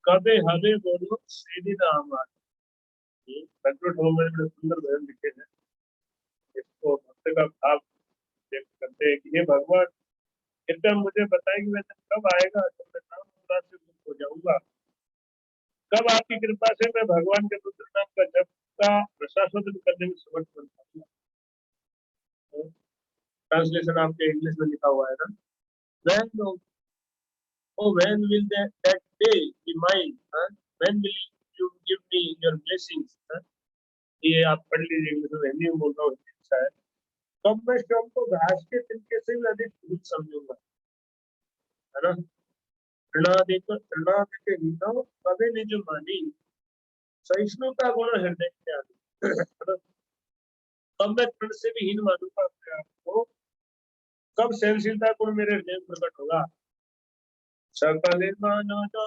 कबे हरे बोलो श्री राम। बड़े सुंदर भजन लिखे हैं। इसको भक्त का भाव व्यक्त करते हैं कि हे भगवान, कृपया मुझे बताएं कि मैं कब आएगा जब मैं नाम मुराद से मुक्त हो जाऊंगा। कब आपकी कृपा से मैं भगवान के रुद्र नाम का जप का प्रशासन करने में समर्थ बन पाऊंगा। ट्रांसलेशन आपके इंग्लिश में लिखा हुआ है ना। When will that day be mine? When will you give me your blessings? ये आप पढ़ लीजिए, मैं हिंदी में बोल रहा हूँ, अच्छा है। कब मैं श्रम को घास के तिनके से भी अधिक तुच्छ समझूंगा, है ना। प्रणादि के हीनो कभी निज मानी, सहिष्णुता गुण हृदय के आदि। कब मैं तृण से भी हीन मानूंगा अपने आप को, कब सहनशीलता गुण मेरे हृदय में प्रकट होगा। सकल मानो जो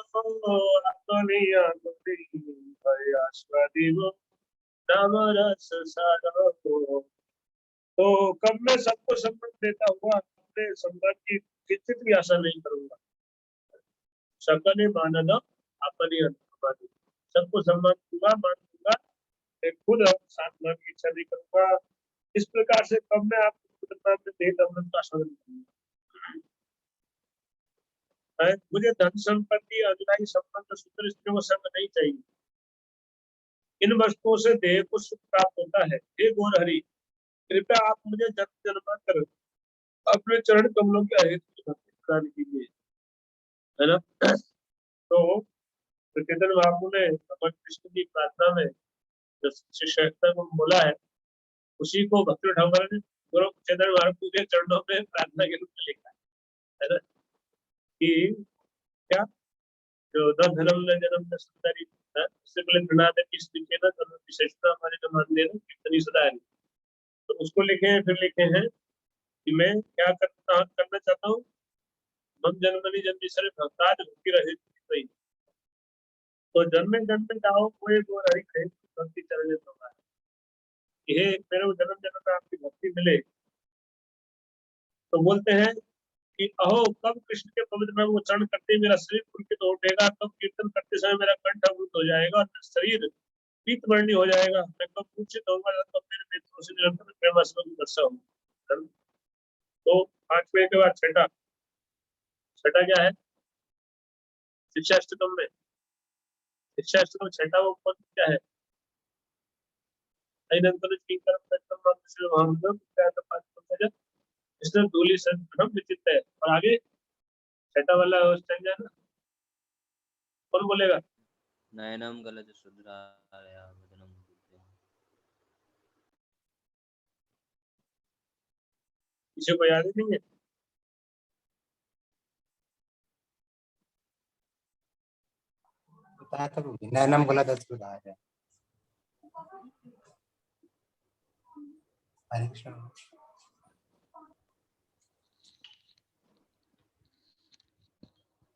आत्मनिया नाम रस सारो। तो कब मैं सबको सम्मान देता हुआ अपने सम्मान की किंचित भी आशा नहीं करूंगा। सकल मानद अपनी अनुमानी, सबको सम्मान दूंगा, मान दूंगा, खुद साथ मान की इच्छा नहीं करूंगा। इस प्रकार से कब मैं आपको अमृत का आस्वादन करूंगा। मुझे धन संपत्ति अनुदायी संबंध सुंदर स्त्रियों का संग नहीं चाहिए। इन वस्तुओं से देह को सुख प्राप्त होता है। हे गौर हरि, कृपया आप मुझे जन्म जन्मांतर अपने चरण कमलों के अहित भक्ति प्रदान कीजिए, है ना। तो चैतन्य महाप्रभु ने भगवान कृष्ण की प्रार्थना में जो शिष्य को बोला है, उसी को भक्ति ठाकुर ने गुरु चैतन्य महाप्रभु के चरणों में प्रार्थना के रूप में लिखा है ना, कि क्या जो धर्म जन्म सुंदरी, उससे पहले प्रणाद की स्थिति ना तो विशेषता हमारे जो मान लेना कितनी सदा है, तो उसको लिखे हैं। फिर लिखे हैं कि मैं क्या करना चाहता हूँ। मम जन्मनि जन्मी सरे भक्ताज भक्ति रहे सही। तो जन्मे जन्मे जाओ कोई गोर हरि कहे भक्ति चरण होगा। ये मेरे को जन्म जन्म में आपकी भक्ति मिले। तो बोलते हैं कि अहो कब कृष्ण के पवित्र नाम उच्चारण करते मेरा शरीर पुलकित हो उठेगा, कब कीर्तन करते समय मेरा कंठ अवरुद्ध हो जाएगा और शरीर पीत वर्णी हो जाएगा, मैं कब मूर्छित होऊंगा, कब मेरे नेत्रों से निरंतर प्रेमास्त्र की वर्षा होगी। तो 5वें के बाद छठा क्या है शिक्षाष्टकम में। शिक्षाष्टकम छठा वो पद क्या है। इसमें धूलि सर्वप्रथम विचित्र है। और आगे छठा वाला है ना, कौन बोलेगा। नयनम गलत शुद्राया वदनम। किसी को याद ही नहीं है। बताया था नयनम गलत शुद्राया। हरे कृष्ण।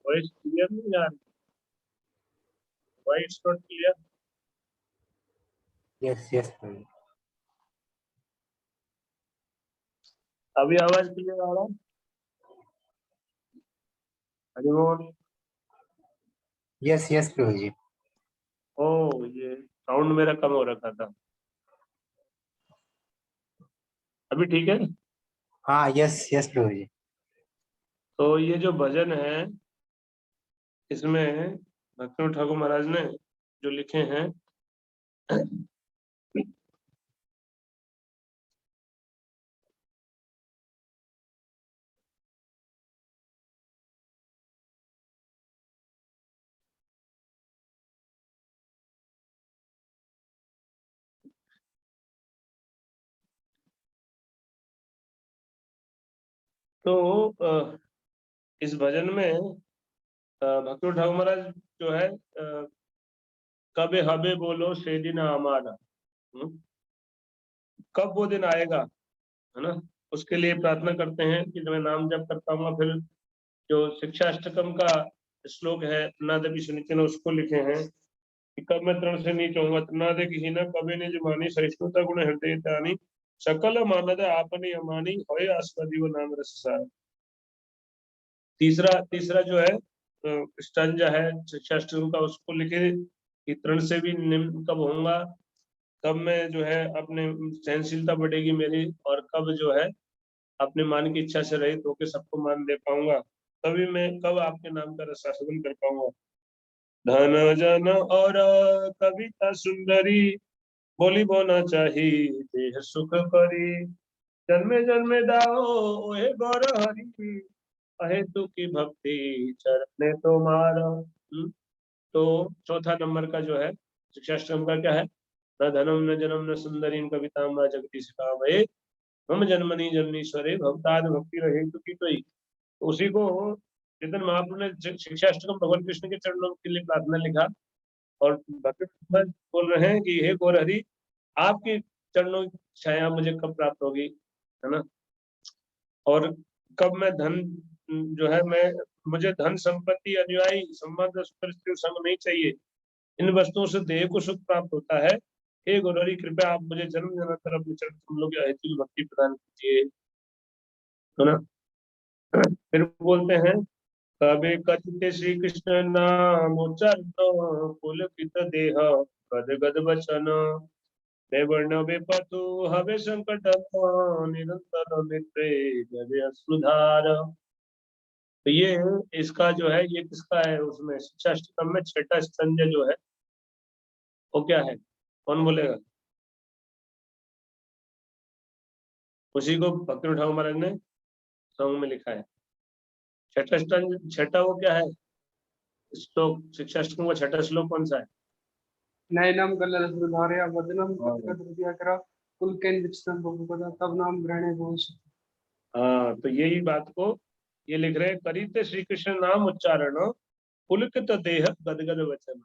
वॉइस क्लियर नहीं आ रही, voice not clear. Yes yes प्रभु जी। अभी आवाज क्लियर आ रहा है? हरि बोल। यस यस प्रभु जी। ओ, ये साउंड मेरा कम हो रखा था, अभी ठीक है। हाँ यस यस प्रभु जी। तो ये जो भजन है, इसमें भक्ति ठाकुर महाराज ने जो लिखे हैं, तो इस भजन में भक्ति ठाकुर महाराज जो है, कबे हबे बोलो से दिन हमारा, कब वो दिन आएगा, है ना, उसके लिए प्रार्थना करते हैं कि जब मैं नाम जप करता हूँ। फिर जो शिक्षा अष्टकम का श्लोक है, नादपि सुनिचन, उसको लिखे हैं कि कब मैं तृण से नीच होऊंगा, तृणादे की हीना कबे निज मानी, सहिष्णुता गुण हृदय तानी, सकल मानद आपने अमानी, होय आस्पदी वो नाम रस सार। तीसरा तीसरा जो है स्टंजा है शिक्षा अष्टकम का, उसको लिखे कि तृण से भी निम्न कब होऊंगा, कब मैं जो है अपने सहनशीलता बढ़ेगी मेरी, और कब जो है अपने मान की इच्छा से रहित होकर सबको मान दे पाऊंगा, तभी मैं कब आपके नाम का रसास्वादन कर पाऊंगा। धन जन और कविता सुंदरी, बोली बोना चाहिए देह सुख करी, जन्मे जन्मे दाओ ओहे गौर हरि, अहे तू की भक्ति चरणे तुम्हारा। तो चौथा नंबर का जो है शिक्षाश्रम का क्या है, न धनम न जन्म न सुंदरी कविता जगती सिखा भये, मम जन्मनि जन्मीश्वरे भक्ताद भक्ति रहे की कोई। उसी को चेतन महाप्रभु ने शिक्षाष्टकम भगवान कृष्ण के चरणों के लिए प्रार्थना लिखा, और भक्त बोल रहे हैं कि हे गौर हरि, आपकी चरणों की छाया मुझे कब प्राप्त होगी, है ना, और कब मैं धन जो है, मैं मुझे धन संपत्ति अनुयायी संबंध संग नहीं चाहिए, इन वस्तुओं से देह को सुख प्राप्त होता है। हे गौर हरि, कृपया आप मुझे जन्म जन्मांतर अपने चरण कमलों की अहेतुक भक्ति प्रदान कीजिए, है ना। फिर बोलते हैं, कबे कथित श्री कृष्ण नाम उच्चारण, पुलकित देह गद गद वचन, वर्ण विपतु हवे संकट, निरंतर मित्रे जय अश्रुधार। तो ये इसका जो है, ये किसका है, उसमें शिक्षाष्टकम में छठा संजय जो है वो क्या है, कौन बोलेगा? उसी को भक्ति ठाकुर महाराज ने सॉन्ग में लिखा है। छठा वो क्या है श्लोक, शिक्षाष्टकम का छठा श्लोक कौन सा है? नयनम गलदधारया वदनम तत्कद्रुत्याकरा पुलकेन विचलन बहुपदा तब नाम ग्रहणे भविष्य। हाँ, तो यही बात को ये लिख रहे हैं, करीते श्री कृष्ण नाम उच्चारण, पुलकित देह गदगद वचन,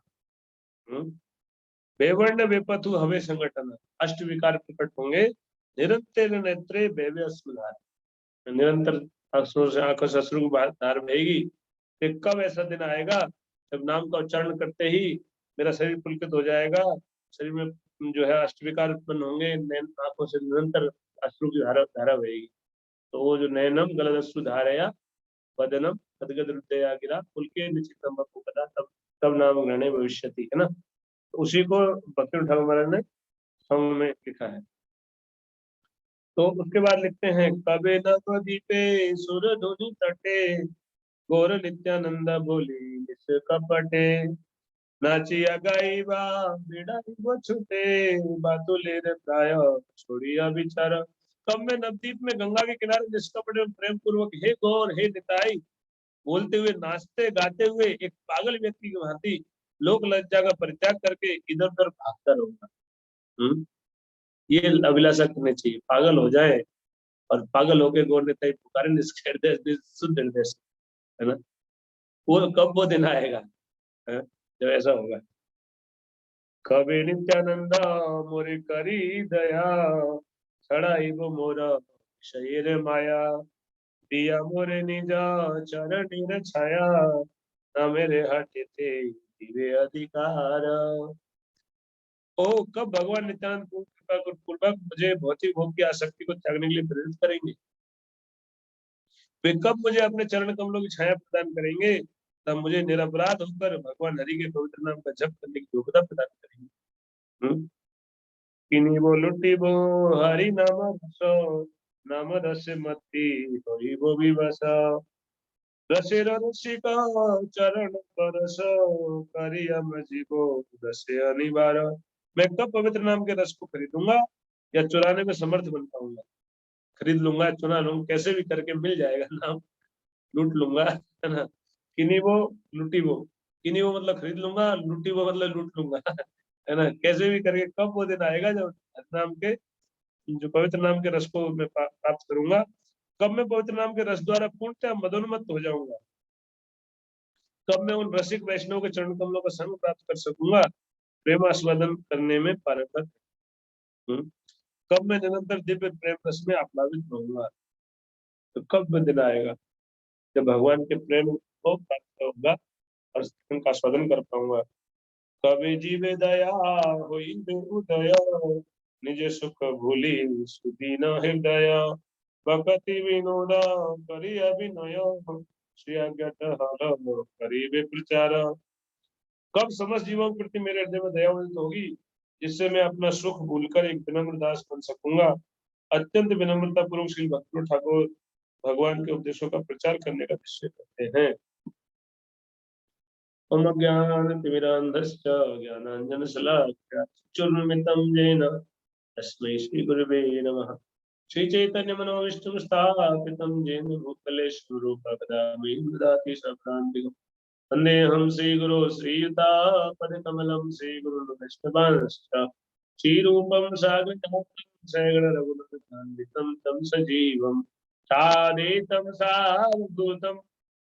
बेवर्ण बेपथु हवे संगठन, अष्ट विकार प्रकट होंगे, निरंतर नेत्रे बेवे अस्मधार, निरंतर आंखों से अश्रु की धार बहेगी। कि कब ऐसा दिन आएगा जब नाम का उच्चारण करते ही मेरा शरीर पुलकित हो जाएगा, शरीर में जो है अष्ट विकार उत्पन्न होंगे, आंखों से निरंतर अश्रु की धारा बहेगी। तो वो जो नयनम गलद अश्रु धारया वदनम गदगद हृदया गिरा पुलके निश्चितम बपुपदा, तब नाम ग्रहणे भविष्यति, है ना। तो उसी को भक्ति ठाकुर महाराज ने सॉन्ग में लिखा है। तो उसके बाद लिखते हैं, कबे नदीपे सुर धुनि तटे, गौर नित्यानंद बोली निस कपटे, नाचिया गाइबा बिड़ाई वो छुटे, बातुले रे प्राय छोड़िया विचार। कब मैं नवदीप में गंगा के किनारे निस कपटे प्रेम पूर्वक हे गौर हे निताई बोलते हुए, नाचते गाते हुए एक पागल व्यक्ति की भांति लोक लज्जा का परित्याग करके इधर उधर भागता रहूंगा। ये अभिलाषा करनी चाहिए, पागल हो जाए और पागल होके गौर निताई पुकारे निष्ठ हृदय शुद्ध हृदय से, है ना। वो कब वो दिन आएगा, है? जब ऐसा होगा। कवि नित्यानंद मोरे करी दया छड़ाई वो मोरा शरीर माया दिया मोरे निजा चरण छाया न मेरे हट थे दिव्य अधिकार। ओ कब भगवान नित्यानंद कृपा पूर्वक मुझे भौतिक भोग की आसक्ति को त्यागने के लिए प्रेरित करेंगे। वे कब मुझे अपने चरण कमलों की छाया प्रदान करेंगे, तब मुझे निरपराध होकर भगवान हरि के पवित्र नाम का जप करने की योग्यता प्रदान करेंगे। किन्हीं वो लुटी वो हरि नाम रसो नाम रस मती होई वो भी बसा रसे रसिका चरण परस करिया मजीबो रसे अनिवार। मैं कब पवित्र नाम के रस को खरीदूंगा या चुराने में समर्थ बन पाऊंगा। खरीद लूंगा, चुरा लूंगा, कैसे भी करके मिल जाएगा नाम, लूट लूंगा, है ना। किन्हीं वो लुटी वो, किन्हीं वो मतलब खरीद लूंगा, लुटी वो मतलब लूट लूंगा, है ना। कैसे भी करके कब वो दिन आएगा जब नाम के, जो पवित्र नाम के रस को मैं प्राप्त करूंगा। कब मैं पवित्र नाम के रस द्वारा पूर्णतः मदोन्मत्त हो जाऊंगा, कब मैं उन रसिक वैष्णव के चरण कमलों का संग प्राप्त कर सकूंगा, प्रेमास्वादन करने में पारंगत हूँ। कब मैं निरंतर दिव्य प्रेम रस में आप्लावित रहूंगा। तो कब वह दिन आएगा जब भगवान के प्रेम को प्राप्त होगा और उनका आस्वादन कर पाऊंगा। कभी जीवे दया होई उदय निज सुख भूली सुदीन हृदय भक्ति विनोद करी अभिनय श्री अज्ञात हर करी वे प्रचार। कब समस्त जीवों के प्रति मेरे हृदय में दया उदित होगी, जिससे मैं अपना सुख भूलकर एक विनम्र दास बन सकूंगा। अत्यंत विनम्रता पूर्वक श्री भक्ति ठाकुर भगवान के उपदेशों का प्रचार करने का निश्चय करते हैं। ओम ज्ञानतिमिरान्धस्य ज्ञानाञ्जनशलाकया चक्षुर्मिलितं येन तस्मै श्रीगुरवे नमः। श्रीचैतन्यमनोविष्णुं स्थापितं येन भूतले स्वरूपकदा मह्यं ददाति सप्रान्तिकम्। वन्देऽहं श्रीगुरो श्रीयुतापदकमलं श्रीगुरुन् वैष्णवांश्च श्रीरूपं साग्रजातं सगणरघुनाथान्वितं तं सजीवं साद्वैतं सावधूतं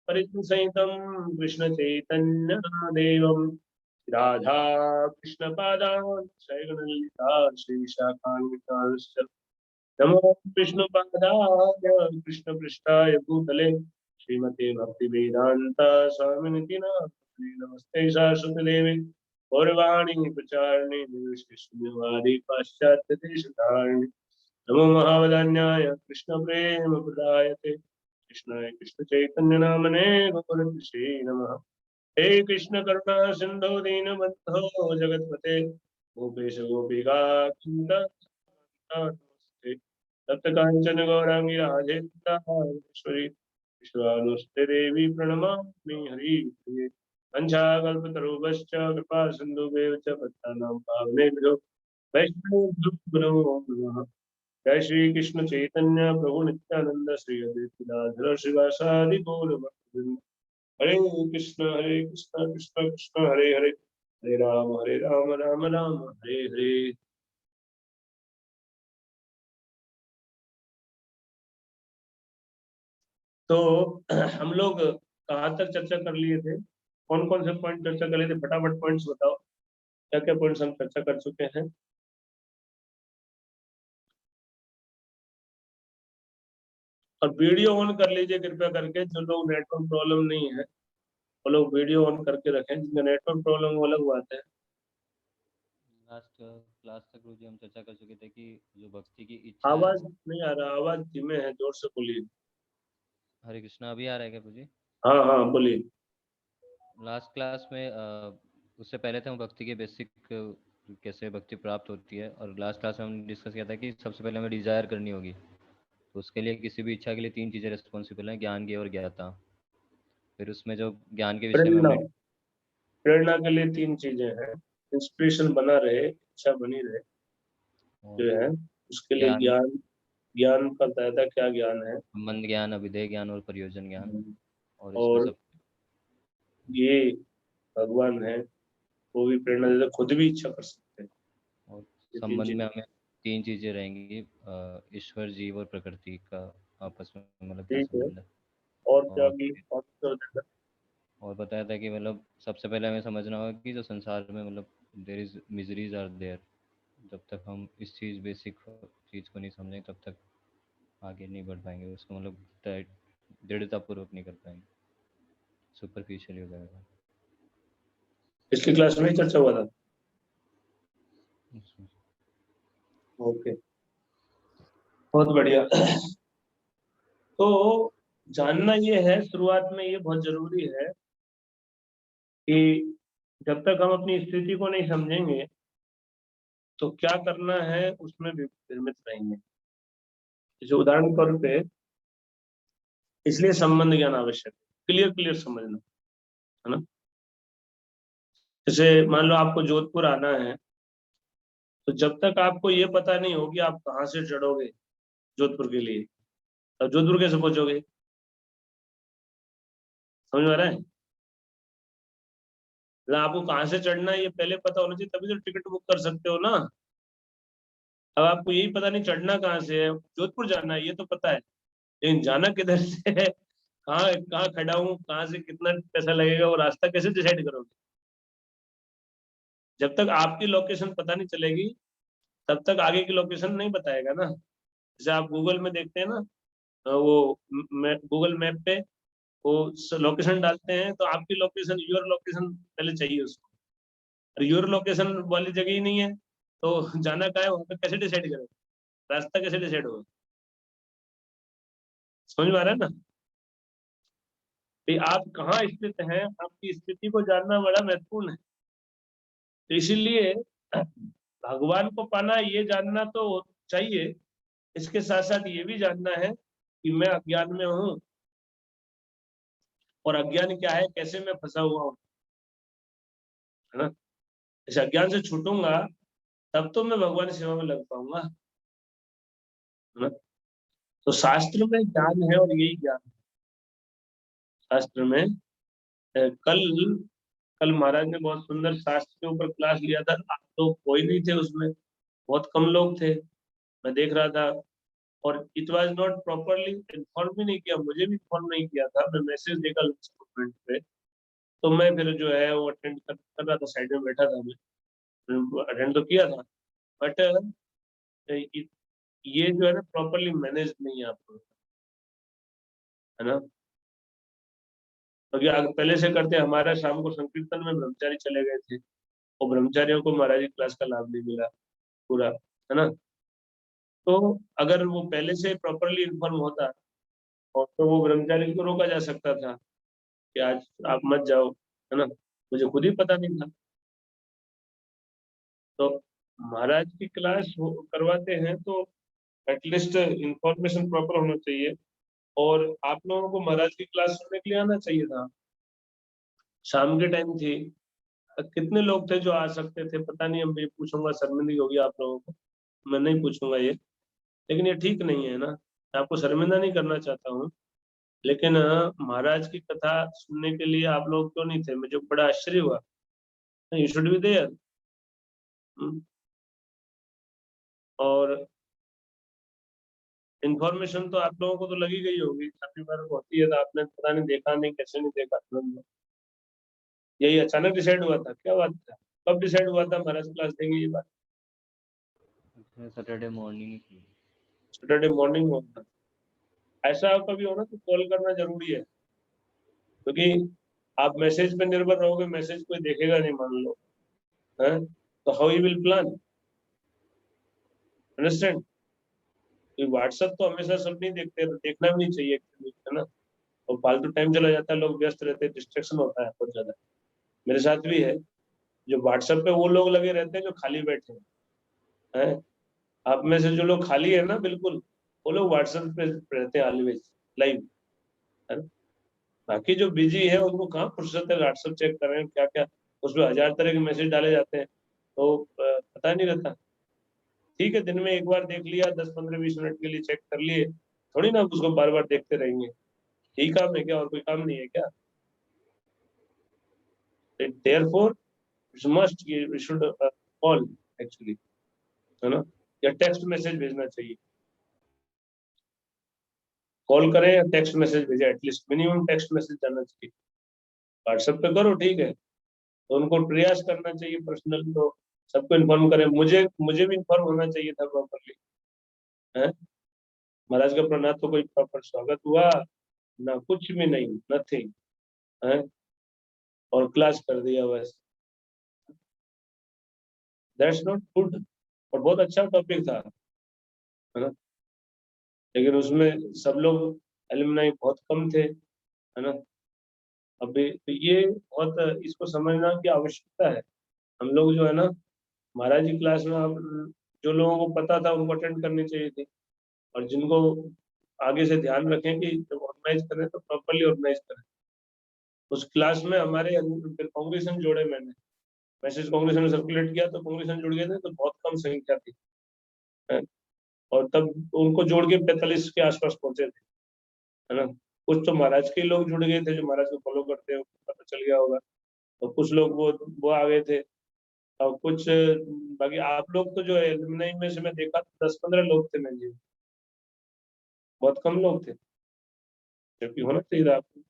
परित्वसहितं कृष्ण चैतन्य देवं राधा कृष्ण पादान् सगणललिता श्रीशाखान्वितांश्च नमो विष्णुपादाय कृष्ण पृष्ठाय भूतले श्रीमते भक्ति वेदांता स्वामिनिति नामिने नमस्ते सरस्वती देवी गौरवाणी प्रचारिणे निर्विशेषवादी पाश्चात्य देशधारिणे नमो महावदान्याय कृष्ण प्रेम प्रदायते कृष्णाय कृष्ण चैतन्य नामने गौरवसे नमः। हे कृष्ण करुणा सिंधु दीनबंधो जगतपते गोपेश गोपिका नमस्ते तप्त कांचन गौरांगी राधे राजेश्वरी विश्वानुस्ते देवी प्रणमामि हरि पंचाकल्पतरुभ्यश्च कृपा सिन्धुभ्यः च पतितानां पावनेभ्यो वैष्णवेभ्यो नमः। जय श्री कृष्ण चैतन्य प्रभु नित्यानंद श्री अद्वैत गदाधर श्रीवासादि गौर भक्तवृंद। हरे कृष्ण कृष्ण कृष्ण हरे हरे हरे राम राम राम हरे हरे। तो हम लोग कहाँ तक चर्चा कर लिए थे, कौन कौन से पॉइंट चर्चा कर लिए थे, फटाफट पॉइंट्स बताओ, क्या क्या पॉइंट्स हम चर्चा कर चुके हैं। और वीडियो ऑन कर लीजिए कृपया करके, जो लोग नेटवर्क प्रॉब्लम नहीं है वो लोग वीडियो ऑन करके रखें, जिनका नेटवर्क प्रॉब्लम वो अलग बात है। लास्ट क्लास तक गुरुजी हम चर्चा कर चुके थे कि जो भक्ति की इच्छा है। आवाज नहीं आ रहा, आवाज धीमे है, जोर से बोलिए। हरे कृष्णा अभी आ रहा है क्या गुरुजी? हाँ हाँ बोलिए। लास्ट क्लास में उससे पहले थे हम भक्ति के बेसिक कैसे भक्ति प्राप्त होती है, और लास्ट क्लास में हमने डिस्कस किया था कि सबसे पहले हमें डिजायर करनी होगी। तो उसके लिए किसी भी इच्छा के लिए 3 चीज़ें रिस्पॉन्सिबल हैं, ज्ञान ज्ञेय और ज्ञाता। फिर उसमें जो ज्ञान के विषय में प्रेरणा, हमने प्रेरणा के लिए 3 चीजें हैं, इंस्पिरेशन बना रहे, इच्छा बनी रहे, और जो है उसके लिए ज्ञान, ज्ञान, ज्ञान का दायरा क्या ज्ञान है। संबंध ज्ञान, अभिधेय ज्ञान और प्रयोजन ज्ञान। और इसमें और सब ये भगवान है, वो भी प्रेरणा देते, खुद भी इच्छा कर सकते हैं। और ये 3 संबंध में चीजें। हमें 3 चीज़ें रहेंगी, ईश्वर, जीव और प्रकृति का आपस में मतलब क्या ठीक है, संबंध है। और क्या और भी और क्या होता है? और बताया था कि मतलब सबसे पहले हमें समझना होगा कि जो संसार में मतलब there is miseries are there, जब तक हम इस चीज़ बेसिक चीज़ को नहीं समझेंगे तब तक आगे नहीं बढ़ पाएंगे, उसको मतलब दृढ़तापूर्वक नहीं कर पाएंगे, सुपरफिशियली हो जाएगा। पिछली क्लास में ही चर्चा हुआ था। ओके, बहुत बढ़िया। तो जानना ये है, शुरुआत में ये बहुत जरूरी है कि जब तक हम अपनी स्थिति को नहीं समझेंगे तो क्या करना है उसमें विभ्रमित रहेंगे। जैसे उदाहरण के तौर पे, इसलिए संबंध ज्ञान आवश्यक है, क्लियर क्लियर समझना, है ना। जैसे मान लो आपको जोधपुर आना है, तो जब तक आपको ये पता नहीं होगी आप कहाँ से चढ़ोगे जोधपुर के लिए, तब जोधपुर कैसे पहुंचोगे? समझ में आ रहा है? मतलब आपको कहाँ से चढ़ना है ये पहले पता होना चाहिए, तभी तो टिकट बुक कर सकते हो ना। अब आपको यही पता नहीं चढ़ना कहाँ से है, जोधपुर जाना है ये तो पता है, लेकिन जाना किधर से है, कहाँ कहाँ खड़ा हूँ, कहाँ से कितना पैसा लगेगा, वो रास्ता कैसे डिसाइड करोगे? जब तक आपकी लोकेशन पता नहीं चलेगी तब तक आगे की लोकेशन नहीं बताएगा ना। जैसे आप गूगल में देखते हैं ना, वो गूगल मैप पे वो लोकेशन डालते हैं, तो आपकी लोकेशन, योर लोकेशन पहले चाहिए उसको, और योर लोकेशन वाली जगह ही नहीं है तो जाना कहाँ है वहां पे कैसे डिसाइड करेगा, रास्ता कैसे डिसाइड होगा? समझ में आ रहा है ना कि आप कहाँ स्थित हैं, आपकी स्थिति को जानना बड़ा महत्वपूर्ण है। तो इसीलिए भगवान को पाना ये जानना तो चाहिए, इसके साथ साथ ये भी जानना है कि मैं अज्ञान में हूँ, और अज्ञान क्या है, कैसे मैं फंसा हुआ हूँ, है ना। इस अज्ञान से छूटूंगा तब तो मैं भगवान की सेवा में लग पाऊंगा, है ना। तो शास्त्र में ज्ञान है और यही ज्ञान है शास्त्र में। कल कल महाराज ने बहुत सुंदर शास्त्र के ऊपर क्लास लिया था, आप तो कोई नहीं थे उसमें, बहुत कम लोग थे, मैं देख रहा था। और it was not properly inform भी नहीं किया, मुझे भी इन्फॉर्म नहीं किया था, मैं मैसेज देखा मोमेंट पे, तो मैं फिर जो है वो अटेंड कर रहा था, साइड में बैठा था, मैं अटेंड तो किया था, बट ये जो है ना प्रॉपरली मैनेज नहीं है आपको, है ना। क्योंकि अगर पहले से करते, हमारा शाम को संकीर्तन में ब्रह्मचारी चले गए थे, और ब्रह्मचारियों को महाराज की क्लास का लाभ नहीं मिला पूरा, है ना। तो अगर वो पहले से प्रॉपरली इन्फॉर्म होता, और तो वो ब्रह्मचारी को रोका जा सकता था कि आज आप मत जाओ, है ना। मुझे खुद ही पता नहीं था। तो महाराज की क्लास करवाते हैं तो एटलीस्ट इंफॉर्मेशन प्रॉपर होना चाहिए, और आप लोगों को महाराज की क्लास सुनने के लिए आना चाहिए था। शाम के टाइम थी, कितने लोग थे जो आ सकते थे पता नहीं, मैं पूछूंगा, शर्मिंदगी होगी आप लोगों को, मैं नहीं पूछूंगा ये, लेकिन ये ठीक नहीं है ना, मैं आपको शर्मिंदा नहीं करना चाहता हूँ, लेकिन महाराज की कथा सुनने के लिए आप लोग क्यों नहीं थे, मुझे बड़ा आश्चर्य हुआ। You should be there. और इन्फॉर्मेशन तो आप लोगों को तो लगी गई होगी, काफी बार होती है, तो आपने पता नहीं देखा नहीं, कैसे नहीं देखा, यही अचानक डिसाइड हुआ था, क्या बात था, कब डिसाइड हुआ था महाराज क्लास देंगे ये बात? सैटरडे मॉर्निंग की। सैटरडे मॉर्निंग में होता। ऐसा कभी हो ना तो कॉल करना जरूरी है, क्योंकि आप मैसेज पे निर्भर रहोगे, मैसेज कोई देखेगा नहीं मान लो, है, तो how you will plan, understand. WhatsApp तो हमेशा सब नहीं देखते, देखना भी नहीं चाहिए actually, है ना। और फालतू टाइम चला जाता है, लोग व्यस्त रहते हैं, डिस्ट्रैक्शन होता है बहुत ज्यादा। मेरे साथ भी है, जो व्हाट्सएप पे वो लोग लगे रहते हैं जो खाली बैठे हैं। आप में से जो लोग खाली है ना बिल्कुल, वो लोग व्हाट्सएप पे रहते हैं ऑलवेज लाइव, है ना। बाकी जो बिजी है उनको कहाँ फुर्सत है व्हाट्सएप चेक कर रहे हैं क्या क्या, उसमें 1000 तरह के मैसेज डाले जाते हैं, तो पता नहीं रहता। ठीक है, दिन में एक बार देख लिया, 10 15 20 मिनट के लिए चेक कर लिए, थोड़ी ना उसको बार बार देखते रहेंगे, यही काम है क्या, और कोई काम नहीं है क्या? Therefore it's must we should call actually, है ना, या टेक्स्ट मैसेज भेजना चाहिए, कॉल करें या टेक्स्ट मैसेज भेजे, एटलीस्ट मिनिमम टेक्स्ट मैसेज जाना चाहिए। व्हाट्सएप पे करो ठीक है, तो उनको प्रयास करना चाहिए पर्सनल, तो सबको इन्फॉर्म करें। मुझे भी इन्फॉर्म होना चाहिए था प्रॉपरली है। महाराज का प्रणाम तो कोई प्रॉपर स्वागत हुआ ना, कुछ भी नहीं, नथिंग है, और क्लास कर दिया बस। That's not good. और बहुत अच्छा टॉपिक था है ना, लेकिन उसमें सब लोग एलुमनाई बहुत कम थे है ना। अभी तो ये बहुत इसको समझना की आवश्यकता है। हम लोग जो है ना, महाराज जी क्लास में अब जो लोगों को पता था उनको अटेंड करनी चाहिए थी, और जिनको आगे से ध्यान रखें कि जब ऑर्गेनाइज करें तो प्रॉपरली ऑर्गेनाइज करें। उस क्लास में हमारे कांग्रेसन जोड़े, मैंने मैसेज कांग्रेसन में सर्कुलेट किया तो कांग्रेसन जुड़ गए थे, तो बहुत कम संख्या थी है? और तब उनको जोड़ के 45 के आसपास पहुंचे थे है ना। कुछ तो महाराज के लोग जुड़ गए थे जो महाराज को फॉलो करते हैं, पता चल गया होगा। तो कुछ लोग वो आ गए थे, और कुछ बाकी आप लोग तो जो है एलुमनाई में से मैं देखा 10-15 लोग थे मैं जी, बहुत कम लोग थे, जबकि होना चाहिए था आपको।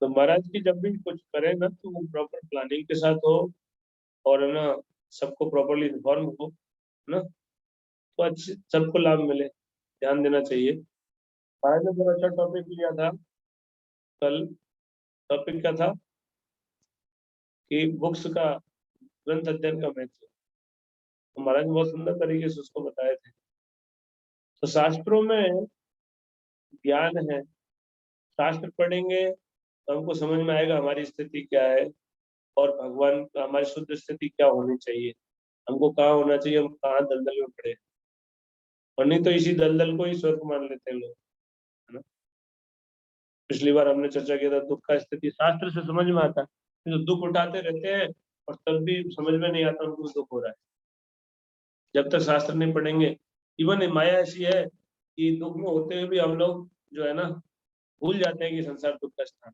तो महाराज की जब भी कुछ करें ना तो वो प्रॉपर प्लानिंग के साथ हो, और है ना सबको प्रॉपरली इन्फॉर्म हो ना, तो अच्छे सबको लाभ मिले, ध्यान देना चाहिए। महाराज ने बहुत अच्छा टॉपिक लिया था कल। टॉपिक क्या था कि बुक्स का, ग्रंथ अध्ययन का महत्व। तो महाराज ने बहुत सुंदर तरीके से उसको बताए थे। तो शास्त्रों में ज्ञान है, शास्त्र पढ़ेंगे तो हमको समझ में आएगा हमारी स्थिति क्या है, और भगवान का हमारी शुद्ध स्थिति क्या होनी चाहिए, हमको कहाँ होना चाहिए, हम कहाँ दलदल में पड़े। और नहीं तो इसी दलदल को ही स्वर्ग मान लेते हैं लोग है ना। पिछली बार हमने चर्चा किया था दुख का स्थिति शास्त्र से समझ में आता है, तो दुख उठाते रहते हैं और तब भी समझ में नहीं आता उनको दुख हो रहा है, जब तक शास्त्र नहीं पढ़ेंगे। इवन माया ऐसी है कि दुख में होते हुए भी हम लोग जो है ना भूल जाते हैं कि संसार दुख का स्थान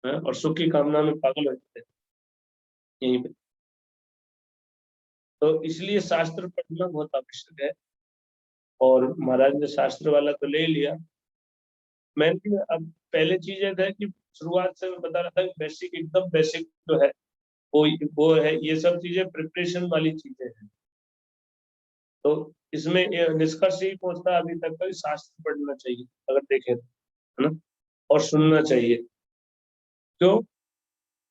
है, और सुख की कामना में पागल हो जाते हैं यहीं पे। तो इसलिए शास्त्र पढ़ना बहुत आवश्यक है, और महाराज ने शास्त्र वाला तो ले लिया। मैंने अब पहले चीज ये था कि शुरुआत से मैं बता रहा था कि बेसिक, एकदम बेसिक जो है वो है, ये सब चीजें प्रिपरेशन वाली चीजें हैं। तो इसमें ये निष्कर्ष ही पहुंचता है अभी तक का कि शास्त्र पढ़ना चाहिए अगर देखें तो है ना, और सुनना चाहिए। क्यों?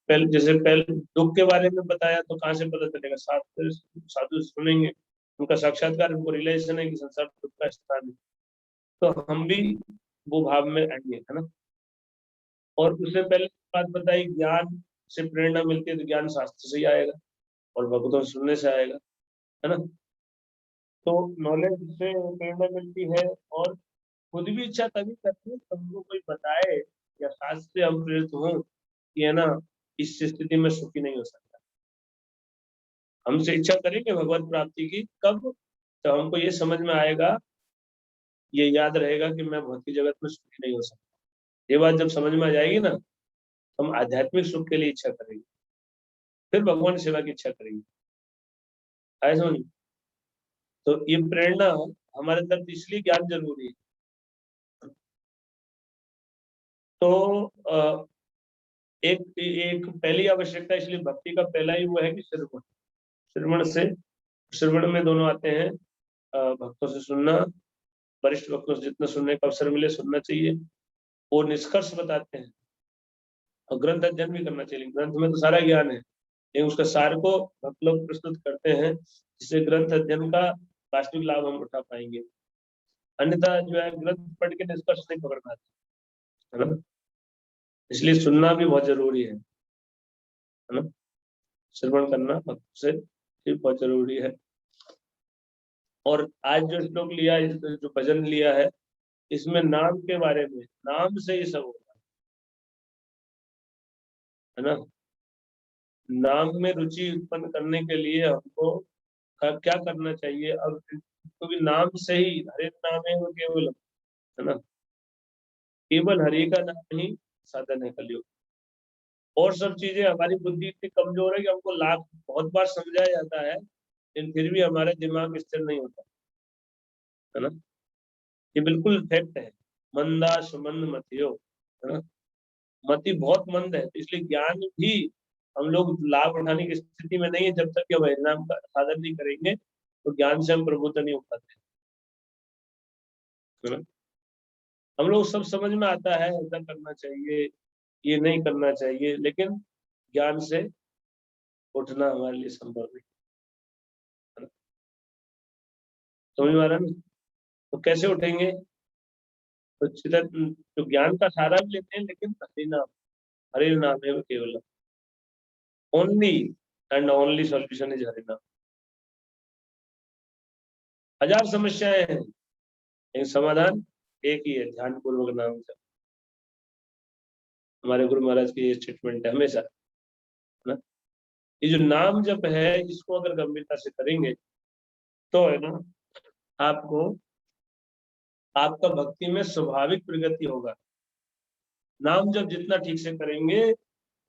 पहले जैसे पहले दुख के बारे में बताया तो कहाँ से पता चलेगा, शास्त्र साधु सुनेंगे, उनका साक्षात्कार, उनको रियलाइजेशन है कि संसार दुख का स्थान है, तो हम भी वो भाव में आएंगे है ना। और उससे पहले बात बताई, ज्ञान से प्रेरणा मिलती है तो ज्ञान शास्त्र से ही आएगा और भगवतों से सुनने से आएगा है ना। तो नॉलेज से प्रेरणा मिलती है, और खुद भी इच्छा तभी करते हैं जब हमको कोई बताए या शास्त्र से हम प्रेरित हों कि है ना इस स्थिति में सुखी नहीं हो सकता। हमसे इच्छा करेंगे भगवत प्राप्ति की कब, तो हमको ये समझ में आएगा, ये याद रहेगा कि मैं भौतिक जगत में सुखी नहीं हो सकता। ये बात जब समझ में आ जाएगी ना, हम आध्यात्मिक सुख के लिए इच्छा करेंगे, फिर भगवान सेवा की इच्छा करेंगे। आए समझ? तो ये प्रेरणा हमारे तरफ इसलिए ज्ञान जरूरी है। तो एक एक पहली आवश्यकता, इसलिए भक्ति का पहला ही वो है कि श्रवण। श्रवण से, श्रवण में दोनों आते हैं, भक्तों से सुनना, वरिष्ठ भक्तों से जितना सुनने का अवसर मिले सुनना चाहिए, वो निष्कर्ष बताते हैं, और ग्रंथ अध्ययन भी करना चाहिए। ग्रंथ में तो सारा ज्ञान है, लेकिन उसका सार को भक्त लोग प्रस्तुत करते हैं, जिससे ग्रंथ अध्ययन का वास्तविक लाभ हम उठा पाएंगे। अन्यथा जो है ग्रंथ पढ़ के निष्कर्ष नहीं पकड़ पाते है ना। इसलिए सुनना भी बहुत जरूरी है ना, श्रवण करना भक्त से भी बहुत जरूरी है। और आज जो श्लोक लिया, जो भजन लिया है, इसमें नाम के बारे में, नाम से ही सब होगा है ना। नाम में रुचि उत्पन्न करने के लिए हमको क्या करना चाहिए, और क्योंकि नाम से ही, हरे नाम है वो केवल है ना, केवल हरि का नाम ही साधन है कलयुग। और सब चीजें, हमारी बुद्धि इतनी कमजोर है कि हमको लाख बहुत बार समझाया जाता है, लेकिन फिर भी हमारा दिमाग स्थिर नहीं होता है ना। ये बिल्कुल फैक्ट है, मंदा सुमंद मतियो है ना। मति बहुत मंद है, तो इसलिए ज्ञान भी हम लोग लाभ उठाने की स्थिति में नहीं है। जब तक कि हम हरिनाम का साधन नहीं करेंगे तो ज्ञान से हम प्रबुद्ध नहीं हो पाते। हम लोग सब समझ में आता है, ऐसा करना चाहिए, ये नहीं करना चाहिए, लेकिन ज्ञान से उठना हमारे लिए संभव नहीं। समझ में आ रहा है ना? तो कैसे उठेंगे? तो तो ज्ञान का सहारा भी लेते हैं, लेकिन हरि नाम है केवल, only and only solution is Hari नाम। हजार समस्याएं हैं, लेकिन समाधान एक ही है, ध्यान पूर्वक नाम जप। हमारे गुरु महाराज की ये स्टेटमेंट है हमेशा, है ना? ये जो नाम जप है, इसको अगर गंभीरता से करेंगे तो है ना, आपको आपका भक्ति में स्वाभाविक प्रगति होगा। नाम जब जितना ठीक से करेंगे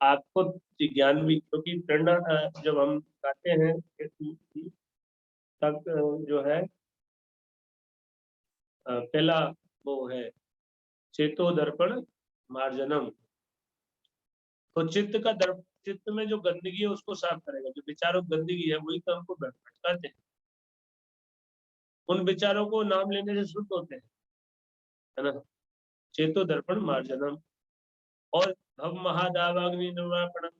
आपको ज्ञान भी, क्योंकि प्रेरणा जब हम गाते हैं तब जो है पहला वो है चेतो दर्पण मार्जनम। तो चित्त में जो गंदगी है उसको साफ करेगा। जो विचारों की गंदगी है वही तो हमको भटकाते हैं। उन विचारों को नाम लेने से शुद्ध होते हैं, है ना? चेतो दर्पण मार्जनम। और भव महादावाग्नि निर्वापणम,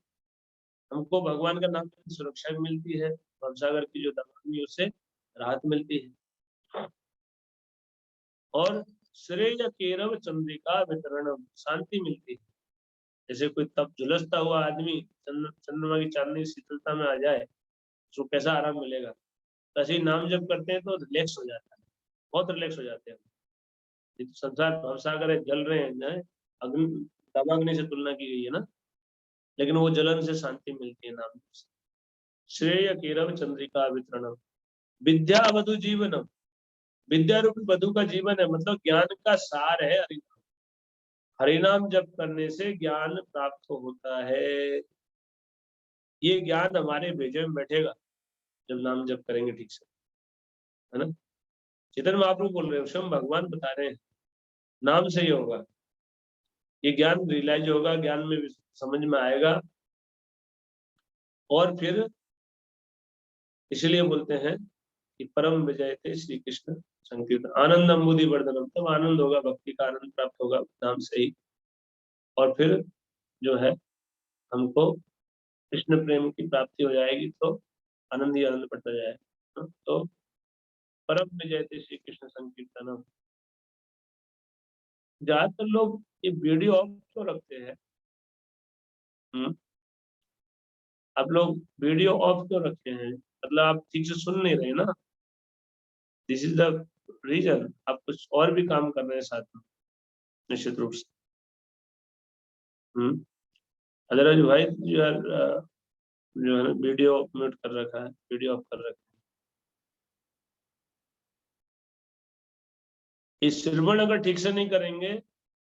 हमको भगवान का नाम से सुरक्षा भी मिलती है, भवसागर की जो दावाग्नि उससे राहत मिलती है। और श्रेय केरव चंद्रिका वितरणम, शांति मिलती है। जैसे कोई तब झुलसता हुआ आदमी चंद्रमा की चांदनी शीतलता में आ जाए, उसको कैसा आराम मिलेगा? तो ऐसे ही नाम जब करते हैं तो रिलैक्स हो जाता है, बहुत रिलैक्स हो जाते हैं। संसार भवसागर है, जल रहे हैं, अग्नि दावाग्नि से तुलना की गई है ना, लेकिन वो जलन से शांति मिलती है नाम से। श्रेय केरव चंद्रिका वितरणम विद्या वधु जीवनम, विद्या रूपी वधु का जीवन है, मतलब ज्ञान का सार है हरिनाम। हरिनाम जप करने से ज्ञान प्राप्त होता है। ये ज्ञान हमारे भेजे में बैठेगा जब नाम जप करेंगे ठीक से, है ना? चेतन महाप्रभु बोल रहे हैं, स्वयं भगवान बता रहे हैं, नाम से ही होगा ये ज्ञान, रियलाइज होगा, ज्ञान में समझ में आएगा। और फिर इसलिए बोलते हैं कि परम विजय थे श्री कृष्ण संकीर्तन आनंद अम्बुधि वर्धनम, तब आनंद होगा, भक्ति का आनंद प्राप्त होगा नाम से ही। और फिर जो है हमको कृष्ण प्रेम की प्राप्ति हो जाएगी, तो आनंद ही आनंद बढ़ता जाएगा। तो परम विजय थे श्री कृष्ण संकीर्तनम। ज्यादातर लोग ये वीडियो ऑफ क्यों रखते हैं? आप लोग वीडियो ऑफ क्यों रखते हैं? मतलब आप ठीक से सुन नहीं रहे ना, दिस इज द रीजन। आप कुछ और भी काम कर रहे हैं साथ में, निश्चित रूप से। अदरवाइज भाई जो है ना, वीडियो म्यूट कर रखा है, वीडियो ऑफ कर रखा है। इस श्रवण अगर ठीक से नहीं करेंगे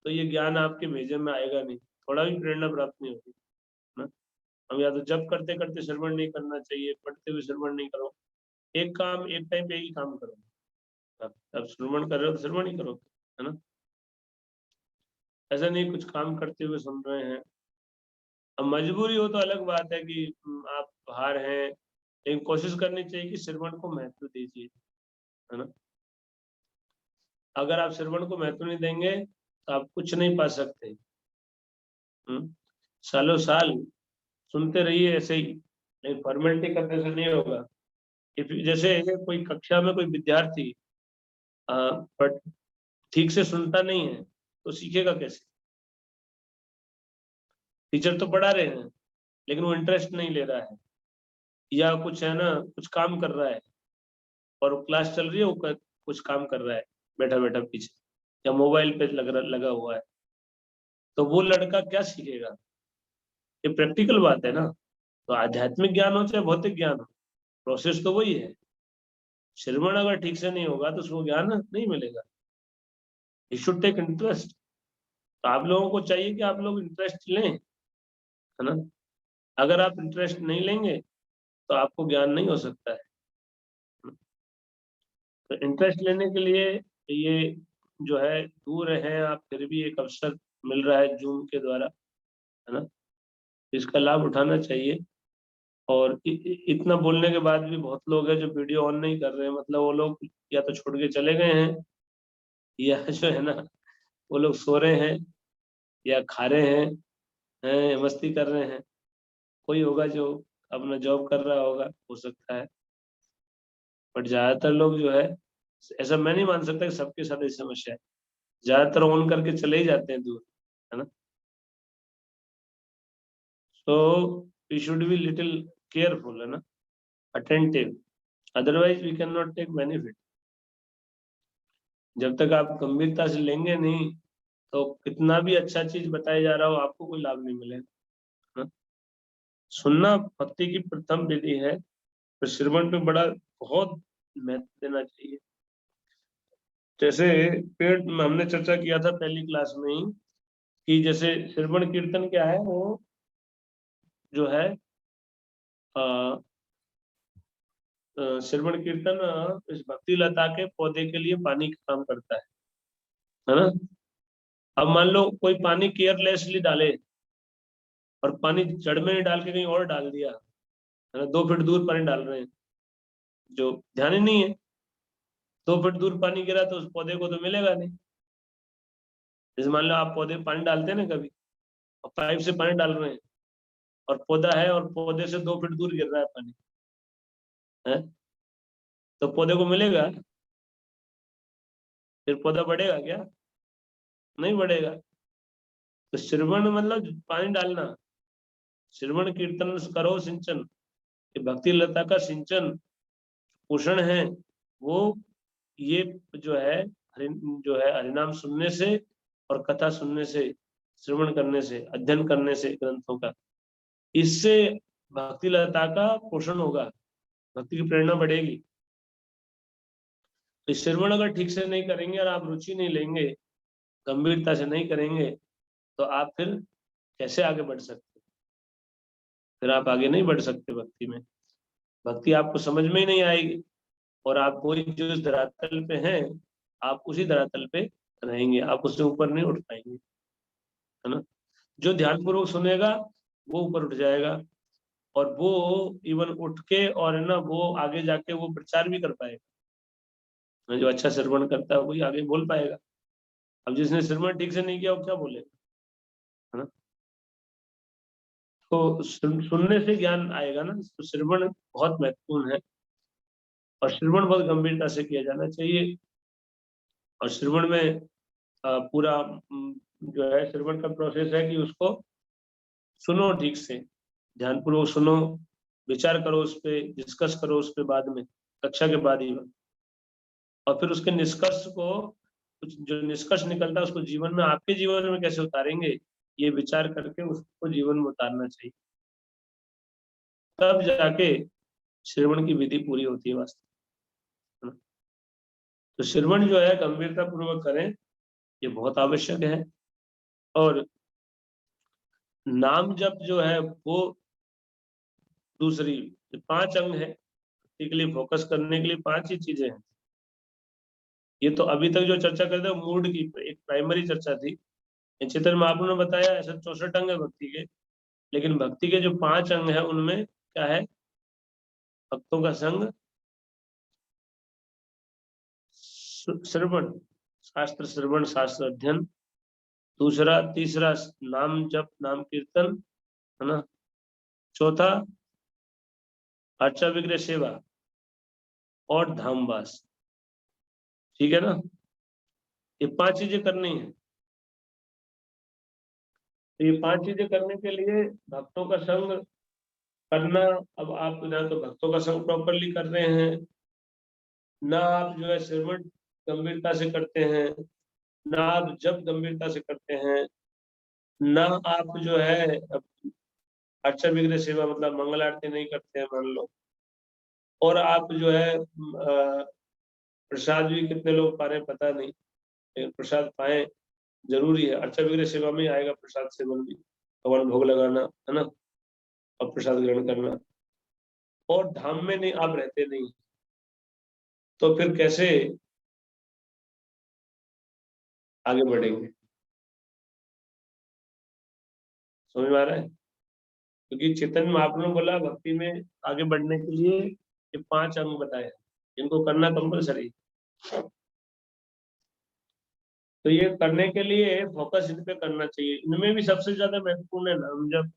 तो ये ज्ञान आपके भेजे में आएगा नहीं, थोड़ा भी प्रेरणा प्राप्त नहीं होगी ना। हम या तो जब करते करते श्रवण नहीं करना चाहिए, पढ़ते हुए श्रवण नहीं करो, एक काम एक टाइम पे ही काम करो। अब श्रवण कर रहे हो तो श्रवण ही करो, है ना? ऐसा नहीं कुछ काम करते हुए सुन रहे हैं। अब मजबूरी हो तो अलग बात है कि आप बाहर हैं, लेकिन कोशिश करनी चाहिए कि श्रवण को महत्व दीजिए, है ना? अगर आप श्रवण को महत्व नहीं देंगे तो आप कुछ नहीं पा सकते। सालों साल सुनते रहिए ऐसे ही, लेकिन फॉर्मेलिटी करने से नहीं होगा। जैसे कोई कक्षा में कोई विद्यार्थी बट ठीक से सुनता नहीं है तो सीखेगा कैसे? टीचर तो पढ़ा रहे हैं लेकिन वो इंटरेस्ट नहीं ले रहा है, या कुछ है ना, कुछ काम कर रहा है और क्लास चल रही है, वो कुछ काम कर रहा है बैठा बैठा पीछे, या मोबाइल पे लगा हुआ है, तो वो लड़का क्या सीखेगा? ये प्रैक्टिकल बात है ना। तो आध्यात्मिक ज्ञान हो चाहे भौतिक ज्ञान हो, प्रोसेस तो वही है। श्रवण अगर ठीक से नहीं होगा तो उसको ज्ञान नहीं मिलेगा। He should take interest. तो आप लोगों को चाहिए कि आप लोग इंटरेस्ट लें, है ना? अगर आप इंटरेस्ट नहीं लेंगे तो आपको ज्ञान नहीं हो सकता है। तो इंटरेस्ट लेने के लिए ये जो है दूर है आप, फिर भी एक अवसर मिल रहा है जूम के द्वारा, है ना। इसका लाभ उठाना चाहिए। और इतना बोलने के बाद भी बहुत लोग हैं जो वीडियो ऑन नहीं कर रहे हैं, मतलब वो लोग या तो छोड़ के चले गए हैं, या जो है ना वो लोग सो रहे हैं या खा रहे हैं, मस्ती कर रहे हैं। कोई होगा जो अपना जॉब कर रहा होगा, हो सकता है। बट ज्यादातर लोग जो है, ऐसा मैं नहीं मान सकता कि सबके साथ ऐसी समस्या है, ज्यादातर ऑन करके चले ही जाते हैं दूर, है ना। So we should be little careful, है ना, attentive, otherwise we can not take benefit. जब तक आप गंभीरता से लेंगे नहीं, तो कितना भी अच्छा चीज बताया जा रहा हो, आपको कोई लाभ नहीं मिलेगा। सुनना भक्ति की प्रथम विधि है, तो श्रवण पे बड़ा बहुत महत्व देना चाहिए। जैसे पेड़ में हमने चर्चा किया था पहली क्लास में ही, कि जैसे श्रवण कीर्तन क्या है, वो जो है श्रवण कीर्तन इस भक्ति लता के पौधे के लिए पानी का काम करता है ना। अब मान लो कोई पानी केयरलेसली डाले, और पानी जड़ में नहीं डाल के कहीं और डाल दिया, है ना, 2 फीट दूर पानी डाल रहे हैं, जो ध्यान ही नहीं है, 2 फीट दूर पानी गिरा तो उस पौधे को तो मिलेगा नहीं। जैसे मान लो आप पौधे पानी डालते हैं ना कभी, और पाइप से पानी डाल रहे हैं, और पौधा है और पौधे से 2 फीट दूर गिर रहा है पानी, है, तो पौधे को मिलेगा? फिर पौधा बढ़ेगा क्या? नहीं बढ़ेगा। तो श्रवण मतलब पानी डालना, श्रवण कीर्तन करो सिंचन, ये भक्ति लता का सिंचन पोषण है वो, ये जो है जो है हरिनाम सुनने से और कथा सुनने से, श्रवण करने से, अध्ययन करने से ग्रंथों का, इससे भक्ति लता का पोषण होगा, भक्ति की प्रेरणा बढ़ेगी। तो श्रवण अगर ठीक से नहीं करेंगे और आप रुचि नहीं लेंगे, गंभीरता से नहीं करेंगे, तो आप फिर कैसे आगे बढ़ सकते? फिर आप आगे नहीं बढ़ सकते भक्ति में, भक्ति आपको समझ में ही नहीं आएगी, और आप वही जो इस धरातल पे हैं, आप उसी धरातल पे रहेंगे, आप उससे ऊपर नहीं उठ पाएंगे, है ना। जो ध्यान पूर्वक सुनेगा वो ऊपर उठ जाएगा, और वो इवन उठ के और है ना वो आगे जाके वो प्रचार भी कर पाएगा। जो अच्छा श्रवण करता है वही आगे बोल पाएगा। अब जिसने श्रवण ठीक से नहीं किया वो क्या बोलेगा, है ना। तो सुनने से ज्ञान आएगा ना, तो श्रवण बहुत महत्वपूर्ण है, और श्रवण बहुत गंभीरता से किया जाना चाहिए। और श्रवण में पूरा जो है श्रवण का प्रोसेस है कि उसको सुनो ठीक से, ध्यानपूर्वक सुनो, विचार करो उस पे, डिस्कस करो उस पे बाद में, कक्षा के बाद ही, और फिर उसके निष्कर्ष को, जो निष्कर्ष निकलता है उसको जीवन में, आपके जीवन में कैसे उतारेंगे, ये विचार करके उसको जीवन में उतारना चाहिए, तब जाके श्रवण की विधि पूरी होती है वास्तव में। तो श्रवण जो है गंभीरता पूर्वक करें, ये बहुत आवश्यक है। और नाम जप जो है वो दूसरी, 5 अंग है के लिए, फोकस करने के लिए 5 ही चीजें हैं। ये तो अभी तक जो चर्चा करते हैं मूड की एक प्राइमरी चर्चा थी, चैतन्य महाप्रभु ने बताया ऐसे 64 अंग है भक्ति के, लेकिन भक्ति के जो 5 अंग है उनमें क्या है? भक्तों का संग, श्रवण, शास्त्र श्रवण, शास्त्र अध्ययन, दूसरा, तीसरा नाम जप, नाम कीर्तन, है ना, चौथा अर्चा विग्रह सेवा, और धामवास। ठीक है ना, ये 5 चीजें करनी है। तो ये 5 चीजें करने के लिए भक्तों का संग करना, अब आप ना तो भक्तों का संग प्रॉपरली कर रहे हैं, ना आप जो है श्रवण गंभीरता से करते हैं, ना आप जब गंभीरता से करते हैं, ना आप जो है अर्चा विग्रह सेवा मतलब मंगल आरती नहीं करते हैं मान लो, और आप जो है प्रसाद भी कितने लोग पा रहे हैं पता नहीं, लेकिन प्रसाद पाए जरूरी है। अर्चा विग्रह सेवा में ही आएगा प्रसाद सेवन भी, भगवान भोग लगाना, है ना, और प्रसाद ग्रहण करना। और धाम में नहीं, आप रहते नहीं, तो फिर कैसे आगे बढ़ेंगे? समझ में आ रहा है? क्योंकि चैतन्य महाप्रभु ने बोला भक्ति में आगे बढ़ने के लिए ये 5 अंग बताए, इनको करना कंपलसरी। तो ये करने के लिए फोकस इन पे करना चाहिए। इनमें भी सबसे ज्यादा महत्वपूर्ण है नाम जप।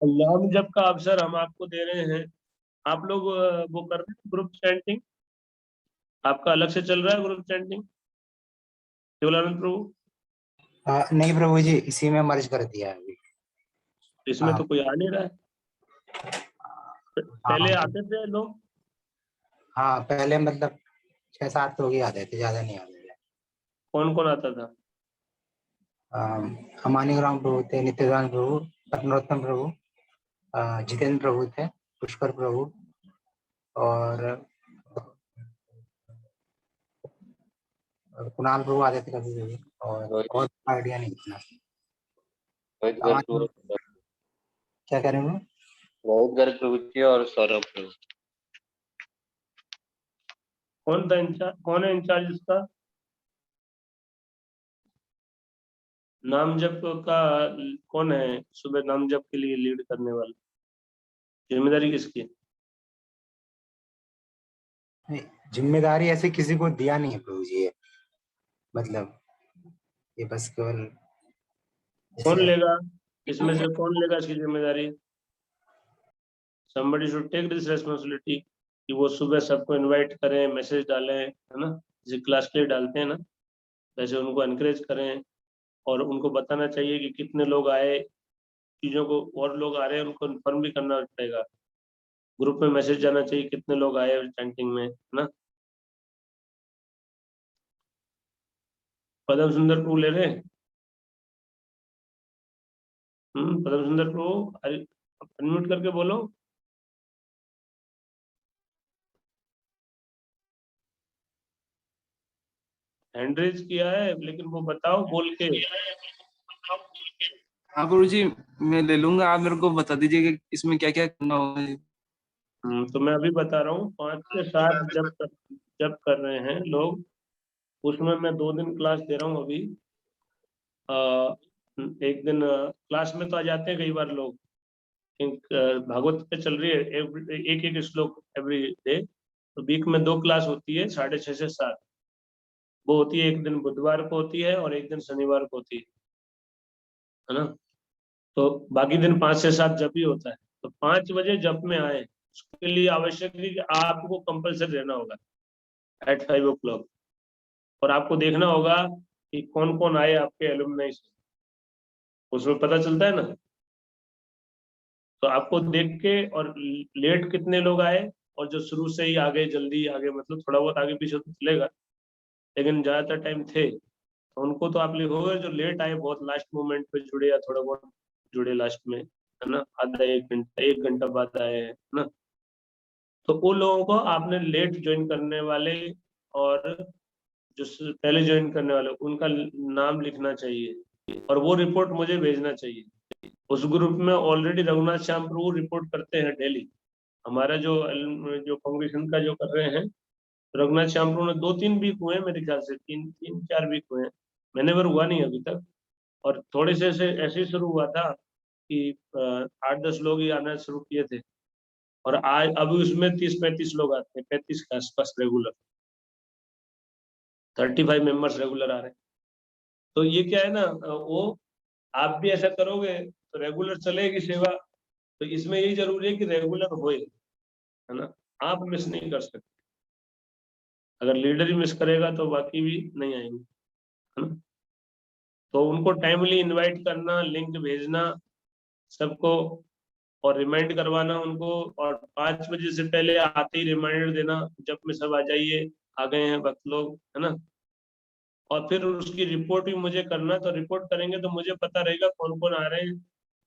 और नाम जप का अवसर हम आपको दे रहे हैं। आप लोग वो कर रहे हैं ग्रुप चैंटिंग? आपका अलग से चल रहा है ग्रुप चैंटिंग केवलानंद प्रभु? नहीं प्रभु जी, इसी में मर्ज कर दिया है अभी। इसमें हाँ। तो कोई आ नहीं रहा है। पहले आते थे लोग? हाँ, पहले मतलब 6-7 लोग ही आते थे, ज्यादा नहीं आते थे। कौन कौन आता था? अमानिग्राम प्रभु थे, नित्यानंद प्रभु, पद्मरोत्तम प्रभु, जितेंद्र प्रभु थे, पुष्कर प्रभु, और कुणाल प्रभु आते थे कभी कभी, और आइडिया नहीं इतना। रोहित गर्ग प्रभु, क्या कह रहे हो? रोहित गर्ग प्रभु जी और सौरभ प्रभु। कौन था इंचार्ज? कौन है इंचार्ज इसका? नाम जप का कौन है? सुबह नाम जप के लिए लीड करने वाला, जिम्मेदारी किसकी है? नहीं, जिम्मेदारी ऐसे किसी को दिया नहीं है प्रभु जी, ये मतलब ये बस केवल कौन जैसे लेगा इसमें से? कौन लेगा इसकी जिम्मेदारी? somebody should take this responsibility कि वो सुबह सबको इनवाइट करें, मैसेज डालें, है ना, जैसे क्लास के लिए डालते हैं ना, वैसे उनको एनकरेज करें। और उनको बताना चाहिए कि कितने लोग आए, चीजों को, और लोग आ रहे हैं उनको इन्फॉर्म भी करना पड़ेगा। ग्रुप में मैसेज जाना चाहिए कितने लोग आए चैंटिंग में, है ना। पदम सुंदर प्रभु ले रहे हैं? पदम सुंदर प्रभु, अरे अनम्यूट करके बोलो। हैंड रेज किया है लेकिन वो बताओ बोल के। हाँ गुरु जी, मैं ले लूंगा, आप मेरे को बता दीजिए कि इसमें क्या क्या करना होगा। तो मैं अभी बता रहा हूँ, 5 से 7 जब कर रहे हैं लोग, उसमें मैं 2 दिन क्लास दे रहा हूँ अभी। एक दिन क्लास में तो आ जाते हैं कई बार लोग, भागवत पे चल रही है एक एक श्लोक एवरी डे, तो वीक में 2 क्लास होती है 6:30 से 7। वो होती है एक दिन बुधवार को होती है और एक दिन शनिवार को होती है ना। तो बाकी दिन 5 से 7 जप ही होता है। तो 5 बजे जप में आए, उसके लिए आवश्यक है कि आपको कंपलसरी रहना होगा एट 5 o'clock। और आपको देखना होगा कि कौन कौन आए आपके एलुमनाई से, उसमें पता चलता है ना। तो आपको देख के, और लेट कितने लोग आए, और जो शुरू से ही आगे जल्दी आगे, मतलब थोड़ा बहुत आगे पीछे तो चलेगा, लेकिन ज्यादातर टाइम थे, तो उनको तो आप लिखोगे। जो लेट आए, बहुत लास्ट मोमेंट पे जुड़े या थोड़ा बहुत जुड़े लास्ट में, है ना, आधा 1 घंटा बाद आए, है ना, तो उन लोगों को आपने लेट ज्वाइन करने वाले और जो पहले ज्वाइन करने वाले, उनका नाम लिखना चाहिए और वो रिपोर्ट मुझे भेजना चाहिए। उस ग्रुप में ऑलरेडी रघुनाथ श्याम प्रभु रिपोर्ट करते हैं डेली। हमारा जो जो कांग्रेशन का जो कर रहे हैं, रघुनाथ श्याम प्रभु ने 2-3 वीक हुए हैं मेरे ख्याल से, 3-4 वीक हुए हैं। मैंने पर हुआ नहीं अभी तक। और थोड़े से ऐसे ही शुरू हुआ था कि 8-10 लोग ही आना शुरू किए थे, और आज अभी उसमें 30-35 लोग आते हैं, 35 के आसपास रेगुलर, 35 मेंबर्स रेगुलर आ रहे हैं। तो ये क्या है ना, वो आप भी ऐसा करोगे तो रेगुलर चलेगी सेवा। तो इसमें यही जरूरी है कि रेगुलर होए, है ना, आप मिस नहीं कर सकते। अगर लीडर ही मिस करेगा तो बाकी भी नहीं आएंगे, है ना। तो उनको टाइमली इनवाइट करना, लिंक भेजना सबको, और रिमाइंड करवाना उनको, और 5 बजे से पहले आते ही रिमाइंडर देना, जब में सब आ जाइए, आ गए हैं वक्त लोग, है ना। और फिर उसकी रिपोर्ट भी मुझे करना, तो रिपोर्ट करेंगे तो मुझे पता रहेगा कौन कौन आ रहे हैं।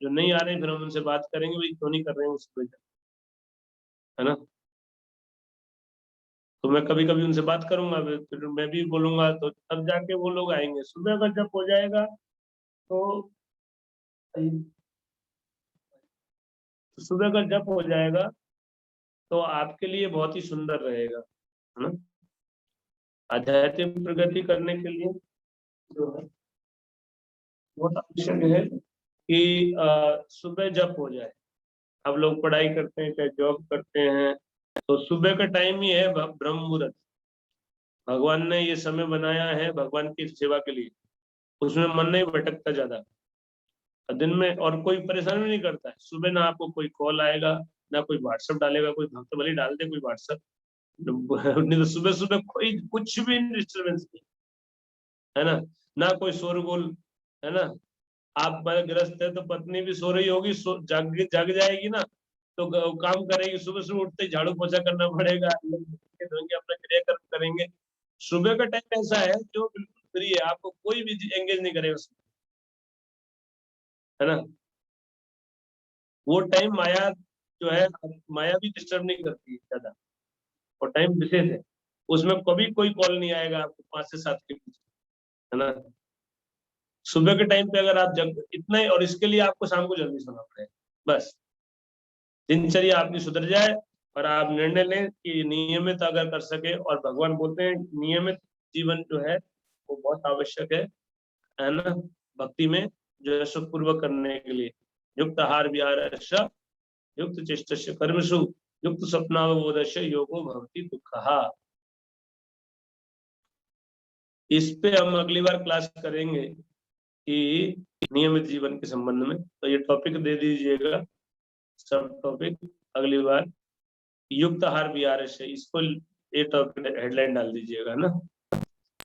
जो नहीं आ रहे हैं फिर हम उनसे बात करेंगे, भाई क्यों नहीं कर रहे हैं उस वजह, है ना। तो मैं कभी कभी उनसे बात करूंगा, फिर मैं भी बोलूंगा, तो तब जाके वो लोग आएंगे। सुबह अगर जब हो जाएगा तो सुबह का जब हो जाएगा तो आपके लिए बहुत ही सुंदर रहेगा, है ना। आध्यात्मिक प्रगति करने के लिए जो है बहुत आवश्यक है कि सुबह जप हो जाए। अब लोग पढ़ाई करते हैं, चाहे जॉब करते हैं, तो सुबह का टाइम ही है ब्रह्म मुहूर्त। भगवान ने ये समय बनाया है भगवान की सेवा के लिए, उसमें मन नहीं भटकता ज्यादा, दिन में और कोई परेशान भी नहीं करता है। सुबह ना आपको कोई कॉल आएगा, ना कोई व्हाट्सएप डालेगा, कोई भक्त भले डाल दे कोई व्हाट्सएप, नहीं तो सुबह सुबह कोई कुछ भी डिस्टर्बेंस नहीं, है ना, ना कोई शोरगुल, है ना। आप ग्रस्त है तो पत्नी भी सो रही होगी, जाग जाएगी ना, तो काम करेगी, सुबह सुबह उठते ही झाड़ू पोछा करना पड़ेगा, अपना क्रियाकर्म करेंगे। सुबह का टाइम ऐसा है जो बिल्कुल फ्री है, आपको कोई भी एंगेज नहीं करेगा, है ना। वो टाइम माया जो है, माया भी डिस्टर्ब नहीं करती है ज्यादा, और टाइम विशेष है, उसमें कभी कोई कॉल नहीं आएगा आपको 5 से 7 के बीच, है ना। सुबह के टाइम पे अगर आप जग इतना ही, और इसके लिए आपको शाम को जल्दी सोना पड़ेगा, बस दिनचर्या आपकी सुधर जाए और आप निर्णय लें कि नियमित अगर कर सके। और भगवान बोलते हैं नियमित जीवन जो है वो बहुत आवश्यक है ना, भक्ति में जो है सुखपूर्वक करने के लिए। युक्त आहार विहारश्च युक्त चेष्टस्य कर्मसु युक्त स्वप्नावबोधस्य योगो भवति दुःखः। इस पे हम अगली बार क्लास करेंगे कि नियमित जीवन के संबंध में, तो ये टॉपिक दे दीजिएगा, सब टॉपिक अगली बार युक्त आहार विहार से, इसको ये टॉपिक हेडलाइन डाल दीजिएगा ना,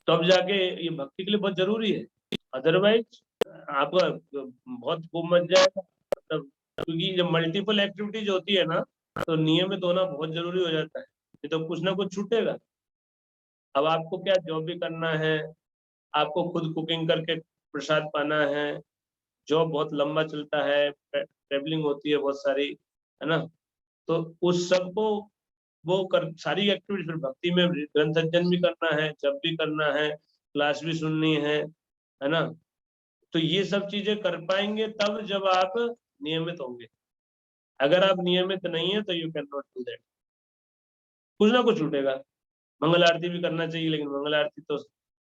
तो अब जाके ये भक्ति के लिए बहुत जरूरी है। अदरवाइज आपका बहुत खूब मच जाएगा, मतलब क्योंकि जब मल्टीपल एक्टिविटीज होती है ना, तो नियमित होना बहुत जरूरी हो जाता है, नहीं तो कुछ ना कुछ छूटेगा। अब आपको क्या जॉब भी करना है, आपको खुद कुकिंग करके प्रसाद पाना है, जॉब बहुत लंबा चलता है, ट्रेवलिंग होती है बहुत सारी, है ना, तो उस सबको वो कर सारी एक्टिविटी, फिर भक्ति में ग्रंथ अध्ययन भी करना है, जब भी करना है, क्लास भी सुननी है ना, तो ये सब चीजें कर पाएंगे तब जब आप नियमित होंगे। अगर आप नियमित नहीं है तो you can not do that, कुछ ना कुछ छूटेगा। मंगल आरती भी करना चाहिए, लेकिन मंगल आरती तो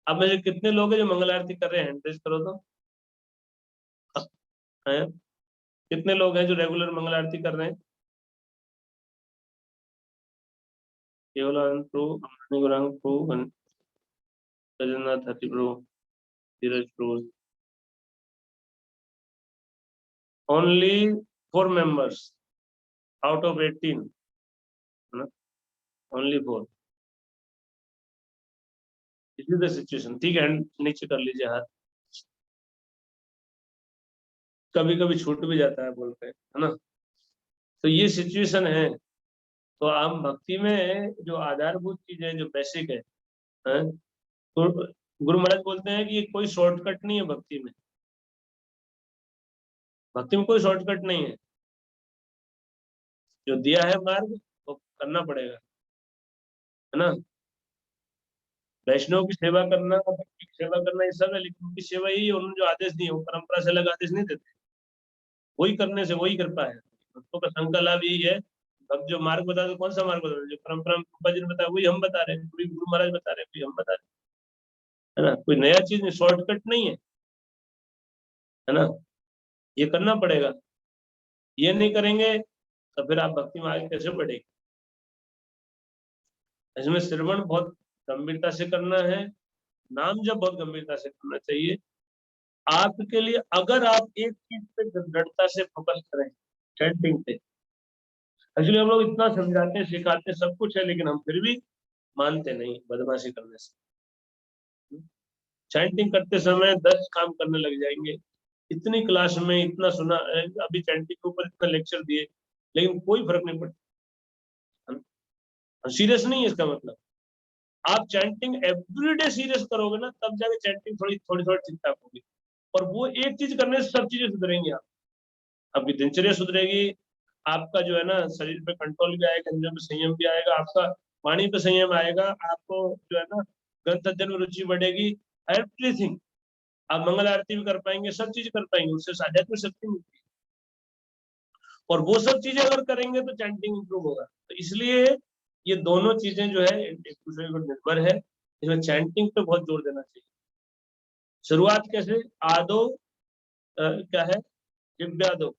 अब में से कितने लोग हैं जो मंगल आरती कर रहे हैं, हैंड रेज करो तो, है? कितने लोग हैं जो रेगुलर मंगल आरती कर रहे हैं? केवल आनंद प्रभु, अमृत गौरांग प्रभु, जगन्नाथ हरि प्रभु, धीरज प्रभु, only 4 members out of 18, है ना, only 4। This is the situation, ठीक है, नीचे कर लीजिए हाथ, कभी कभी छूट भी जाता है बोलते हैं, है ना, तो ये सिचुएशन है। तो हम भक्ति में जो आधारभूत चीजें जो बेसिक है, तो गुरु महाराज बोलते हैं कि ये कोई शॉर्टकट नहीं है भक्ति में, भक्ति में कोई शॉर्टकट नहीं है, जो दिया है मार्ग वो करना पड़ेगा, है ना। वैष्णव की सेवा करना, भक्ति की सेवा करना ये सब है, लेकिन उनकी सेवा यही है, उन्होंने जो आदेश दिए वो परंपरा से अलग आदेश नहीं देते, वही करने से वही कृपा है। भक्तों का संग का लाभ यही है, भक्त जो मार्ग बता दो, कौन सा मार्ग बता दो, जो परंपरा में कृपा जी ने बताया वही हम बता रहे हैं, कोई गुरु महाराज बता रहे हैं, कोई हम बता रहे हैं, है ना, कोई नया चीज नहीं, शॉर्टकट नहीं है ना, ये करना पड़ेगा। ये नहीं करेंगे तो फिर आप भक्ति में आगे कैसे बढ़ेंगे। इसमें श्रवण बहुत गंभीरता से करना है, नाम जब बहुत गंभीरता से करना चाहिए आपके लिए। अगर आप एक चीज पे दृढ़ता से फोकस करें, चैंटिंग पे, एक्चुअली हम लोग इतना समझाते हैं सिखाते हैं सब कुछ है, लेकिन हम फिर भी मानते नहीं, बदमाशी करने से। चैंटिंग करते समय 10 काम करने लग जाएंगे, इतनी क्लास में इतना सुना, अभी चैंटिंग के ऊपर इतना लेक्चर दिए, लेकिन कोई फर्क नहीं पड़ता, सीरियस नहीं है इसका मतलब। आप चैंटिंग एवरीडे सीरियस करोगे ना, तब जाके चैंटिंग थोड़ी थोड़ी थोड़ी ठीक ठाक होगी, और वो एक चीज करने से सब चीजें सुधरेंगी। आपकी दिनचर्या सुधरेगी, आपका जो है ना शरीर पे कंट्रोल भी आएगा, इंद्रियों पे संयम भी आएगा, आपका वाणी पे संयम आएगा, आपको जो है ना ग्रंथ अध्ययन में रुचि बढ़ेगी, एवरीथिंग। आप मंगल आरती भी कर पाएंगे, सब चीज कर पाएंगे, उससे आध्यात्मिक शक्ति मिलती है, और वो सब चीजें अगर करेंगे तो चैंटिंग इंप्रूव होगा। तो इसलिए ये दोनों चीजें जो है एक दूसरे पर निर्भर है, इसमें चैंटिंग पे बहुत जोर देना चाहिए। शुरुआत कैसे, आदो क्या है, जिव्यादो,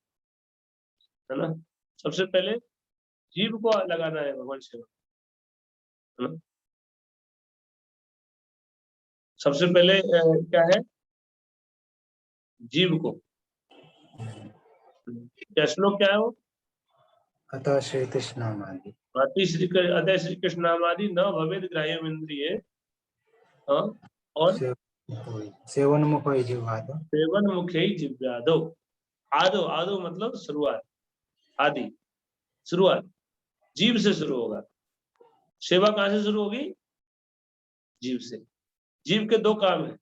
है ना। सबसे पहले जीभ को लगाना है भगवान सेवा, है ना। सबसे पहले क्या है, जीभ को। क्या श्लोक क्या है वो? अतः श्री कृष्ण नामादि अति श्री कृष्ण नामादि न भवेद ग्राह्यम इंद्रिये, हाँ, और सेवनमुख जिह्वाद सेवन मुखे जिव्यादो। आदो, आदो मतलब शुरुआत, आदि शुरुआत, जीभ से शुरू होगा। सेवा कहाँ से शुरू होगी? जीभ से। जीभ के दो काम है,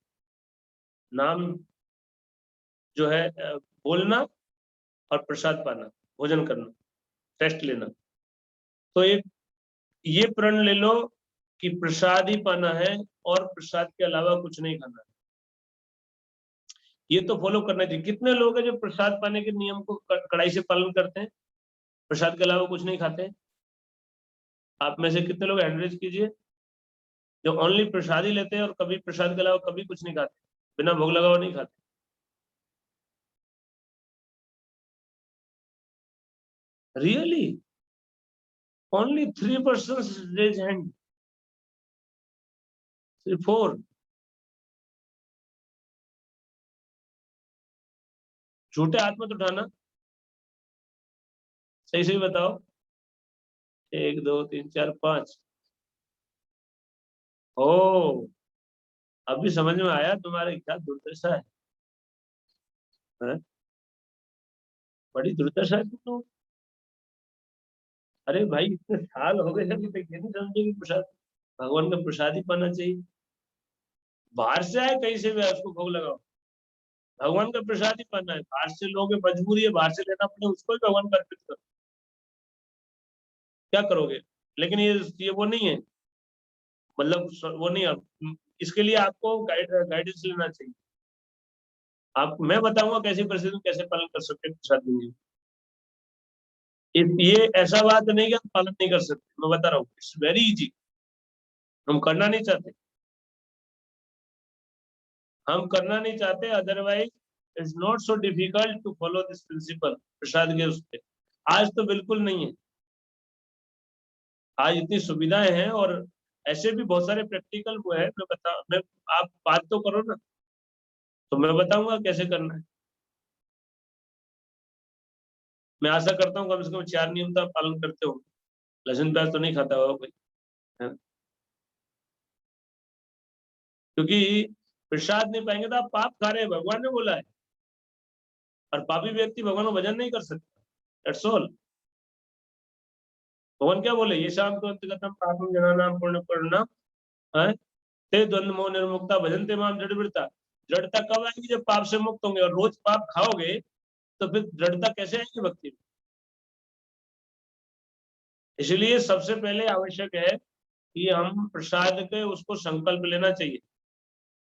नाम जो है बोलना और प्रसाद पाना, भोजन करना, टेस्ट लेना। तो एक ये प्रण ले लो कि प्रसाद ही पाना है और प्रसाद के अलावा कुछ नहीं खाना है। ये तो फॉलो करना चाहिए। कितने लोग हैं जो प्रसाद पाने के नियम को कड़ाई से पालन करते हैं, प्रसाद के अलावा कुछ नहीं खाते? आप में से कितने लोग हैंड रेज कीजिए जो ओनली प्रसाद ही लेते हैं और कभी प्रसाद के अलावा कभी कुछ नहीं खाते, बिना भोग लगा हुआ नहीं खाते? Really? Only 3 persons raise hand, 4। झूठे हाथ मत उठाना, सही सही बताओ। 1 2 3 4 5। ओ, अभी समझ में आया तुम्हारे क्या दुर्दशा है? बड़ी दुर्दशा है तो। अरे भाई इतने साल हो गए अभी तक ये नहीं समझे कि प्रसाद भगवान का प्रसाद ही पाना चाहिए। बाहर से आए कहीं से भी आए उसको भोग लगाओ, भगवान का प्रसाद ही पाना है। बाहर से लोग मजबूरी है, बाहर से लेना पड़े, उसको ही भगवान का अर्पित करो, क्या करोगे? लेकिन ये वो नहीं है, मतलब वो नहीं है। इसके लिए आपको गाइडेंस लेना चाहिए। आप, मैं बताऊंगा कैसी परिस्थिति में कैसे पालन कर सकते हैं प्रसाद देंगे। ये ऐसा बात नहीं कि हम पालन नहीं कर सकते, मैं बता रहा हूँ, इट्स वेरी इजी। हम करना नहीं चाहते, हम करना नहीं चाहते, otherwise it's not so difficult to follow this principle Prasad के उस पे। आज तो बिल्कुल नहीं है, आज इतनी सुविधाएं हैं और ऐसे भी बहुत सारे प्रैक्टिकल वो है। मैं आप बात तो करो ना, तो मैं बताऊंगा कैसे करना है। मैं आशा करता हूँ कम से कम 4 नियम तो आप पालन करते हो। लहसुन प्याज तो नहीं खाता होगा कोई, है? क्योंकि प्रसाद नहीं पाएंगे तो आप पाप खा रहे हैं, भगवान ने बोला है। और पापी व्यक्ति भगवान को भजन नहीं कर सकता, दैट्स ऑल। भगवान क्या बोले? ये शाम तो अंतगतम पापम जनानाम पुण्य पूर्णम है, ते द्वंद्व मोह निर्मुक्ता भजनते माम दृढ़ता। दृढ़ता कब आएगी? जब पाप से मुक्त होंगे। और रोज पाप खाओगे तो फिर दृढ़ता कैसे आएगी भक्ति में? इसलिए सबसे पहले आवश्यक है कि हम प्रसाद के उसको संकल्प लेना चाहिए,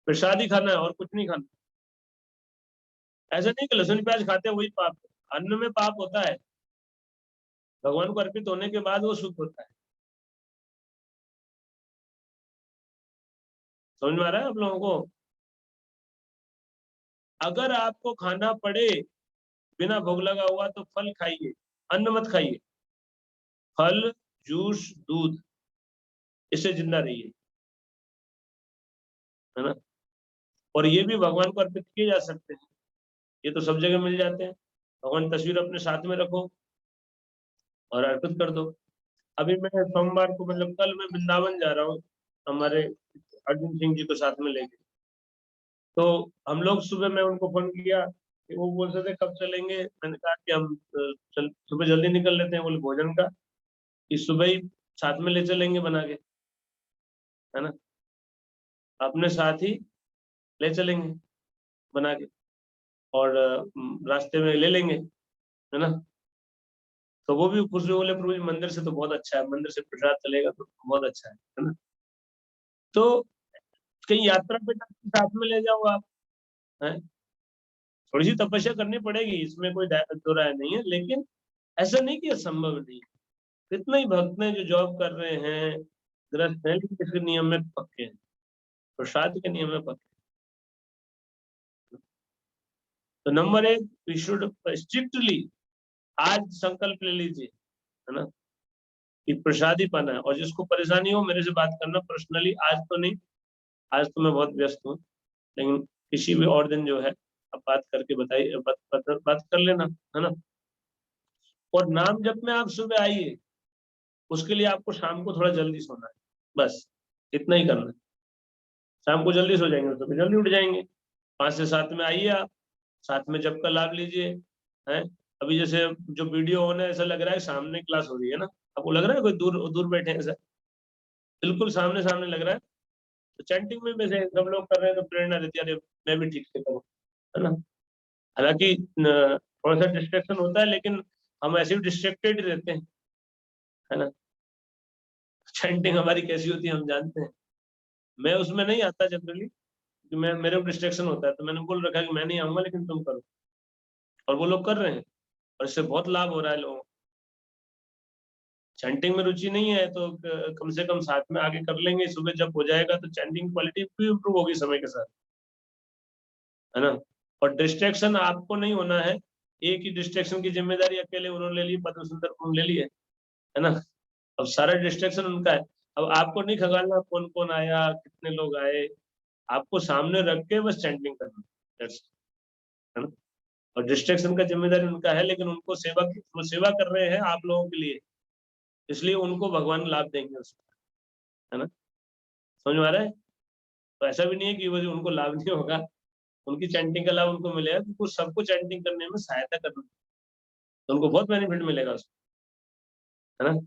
प्रसाद ही खाना है और कुछ नहीं खाना। ऐसा नहीं कि लहसुन प्याज खाते हैं वही पाप है। अन्न में पाप होता है, भगवान को अर्पित होने के बाद वो शुद्ध होता है। समझ में आ रहा है आप लोगों को? अगर आपको खाना पड़े बिना भोग लगा हुआ तो फल खाइए, अन्न मत खाइए। फल, जूस, दूध, इससे जिंदा रहिए, है ना। और ये भी भगवान को अर्पित किए जा सकते हैं, ये तो सब जगह मिल जाते हैं। भगवान तस्वीर अपने साथ में रखो और अर्पित कर दो। अभी मैं सोमवार को, मतलब कल मैं वृंदावन जा रहा हूँ हमारे अर्जुन सिंह जी को साथ में लेके। तो हम लोग सुबह, मैं उनको फोन किया कि वो बोल रहे थे कब चलेंगे। मैंने कहा कि हम सुबह जल्दी निकल लेते हैं, बोले भोजन का कि सुबह ही साथ में ले चलेंगे बना के, है ना, अपने साथ ही ले चलेंगे बना के और रास्ते में ले लेंगे, है ना। तो वो भी खुश हुए, बोले प्रभु जी मंदिर से तो बहुत अच्छा है, मंदिर से प्रसाद चलेगा तो बहुत अच्छा है ना। तो कहीं यात्रा पे साथ में ले जाओ आप, है। थोड़ी सी तपस्या करनी पड़ेगी, इसमें कोई दो राय नहीं है, लेकिन ऐसा नहीं कि असंभव नहीं है। कितने ही भक्त हैं जो जॉब कर रहे हैं, ग्रस्त हैं, लेकिन इसके नियम में पक्के हैं, प्रसाद के नियम में पक्के हैं। तो नंबर 1, वी शुड स्ट्रिक्टली आज संकल्प ले लीजिए, है ना, कि प्रसादी पाना है। और जिसको परेशानी हो मेरे से बात करना पर्सनली, आज तो नहीं, आज तो मैं बहुत व्यस्त हूँ, लेकिन किसी भी और दिन जो है आप बात करके बताइए, बात कर लेना, है ना। और नाम जप में आप सुबह आइए, उसके लिए आपको शाम को थोड़ा जल्दी सोना है, बस इतना ही करना है। शाम को जल्दी सो जाएंगे तो जल्दी उठ जाएंगे। 5 से 7 में आइए आप, साथ में जप का लाभ लीजिए, हैं। अभी जैसे जो वीडियो ऑन है, ऐसा लग रहा है सामने क्लास हो रही है ना, आपको लग रहा है कोई दूर दूर बैठे हैं ऐसा? बिल्कुल सामने सामने लग रहा है। तो चैंटिंग में वैसे सब लोग कर रहे हैं तो प्रेरणा रहती है, अरे मैं भी ठीक से करूँ, है ना। हालांकि थोड़ा सा डिस्ट्रैक्शन होता है, लेकिन हम ऐसे भी डिस्ट्रैक्टेड ही रहते हैं, है ना। चैंटिंग हमारी कैसी होती है हम जानते हैं। मैं उसमें नहीं आता जनरली, कि मैं, मेरे को डिस्ट्रैक्शन होता है, तो मैंने बोल रखा है कि मैं नहीं आऊंगा लेकिन तुम करो, और वो लोग कर रहे हैं और इससे बहुत लाभ हो रहा है लोगों को। चैंटिंग में रुचि नहीं है तो कम से कम साथ में आगे कर लेंगे, सुबह जब हो जाएगा तो चैंटिंग क्वालिटी भी इम्प्रूव होगी समय के साथ, है ना। और डिस्ट्रैक्शन आपको नहीं होना है, एक ही डिस्ट्रैक्शन की जिम्मेदारी अकेले उन्होंने ले ली, पद्म सुंदर उन्होंने ले ली है ना। अब सारा डिस्ट्रैक्शन उनका है। अब आपको नहीं खगालना कौन कौन आया, कितने लोग आए, आपको सामने रख के बस चैंटिंग करना, that's it, है ना। और डिस्ट्रैक्शन का जिम्मेदारी उनका है, लेकिन उनको सेवा, वो सेवा कर रहे हैं आप लोगों के लिए, इसलिए उनको भगवान लाभ देंगे उसका, है ना। समझ में आ रहा है? तो ऐसा भी नहीं है कि वो उनको लाभ नहीं होगा, उनकी चैंटिंग का लाभ उनको मिलेगा, क्योंकि सबको चैंटिंग करने में सहायता करना, तो उनको बहुत बेनिफिट मिलेगा उसको, है ना।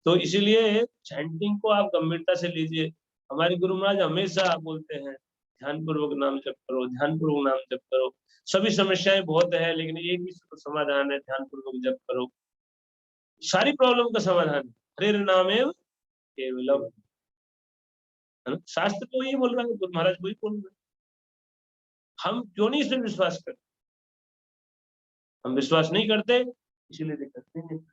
तो इसीलिए चैंटिंग को आप गंभीरता से लीजिए। हमारे गुरु महाराज हमेशा बोलते हैं ध्यान पूर्वक नाम जप करो, ध्यान पूर्वक नाम जप करो। सभी समस्याएं बहुत है, लेकिन एक ही समाधान है, ध्यान पूर्वक जप करो, सारी प्रॉब्लम का समाधान है। हरे नामेव केवलम, है ना। शास्त्र तो यही बोल रहा है, गुरु महाराज वही बोल रहे हैं। हम क्यों नहीं इस पर विश्वास करते? हम विश्वास नहीं करते, इसीलिए दिक्कत नहीं है।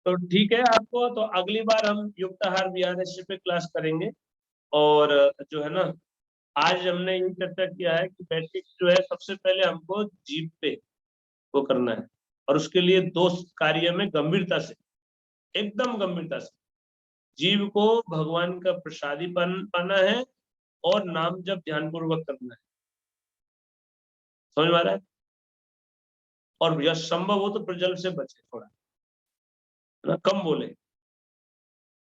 तो ठीक है आपको, तो अगली बार हम युक्ताहार विहार पे क्लास करेंगे। और जो है ना, आज हमने ये चर्चा किया है कि बेसिक जो है, सबसे पहले हमको जीव पे वो करना है, और उसके लिए 2 कार्य में गंभीरता से, एकदम गंभीरता से जीव को भगवान का प्रसादी पाना है, और नाम जब ध्यान पूर्वक करना है। समझ में आ रहा है? और यह संभव हो तो प्रजल्प से बचे थोड़ा, है ना, कम बोले।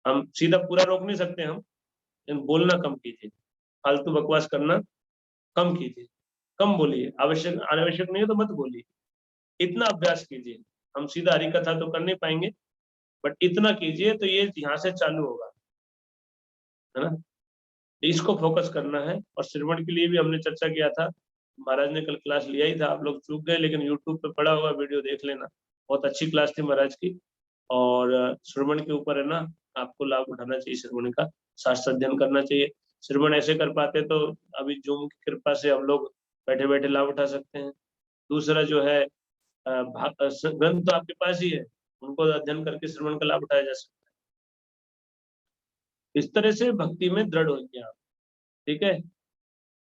हम सीधा पूरा रोक नहीं सकते हम, लेकिन बोलना कम कीजिए, फालतू बकवास करना कम कीजिए, कम बोलिए, आवश्यक अनावश्यक नहीं है तो मत बोलिए, इतना अभ्यास कीजिए। हम सीधा हरी कथा तो कर नहीं पाएंगे, बट इतना कीजिए तो ये यहाँ से चालू होगा, है ना। इसको फोकस करना है। और श्रवण के लिए भी हमने चर्चा किया था, महाराज ने कल क्लास लिया ही था, आप लोग चूक गए, लेकिन यूट्यूब पे पड़ा हुआ वीडियो देख लेना, बहुत अच्छी क्लास थी महाराज की। और श्रवण के ऊपर है ना, आपको लाभ उठाना चाहिए, श्रवण का शास्त्र अध्ययन करना चाहिए। श्रवण ऐसे कर पाते तो अभी जूम की कृपा से हम लोग बैठे बैठे लाभ उठा सकते हैं। दूसरा जो है, ग्रंथ तो आपके पास ही है, उनको अध्ययन करके श्रवण का लाभ उठाया जा सकता है। इस तरह से भक्ति में दृढ़ होंगे आप, ठीक है।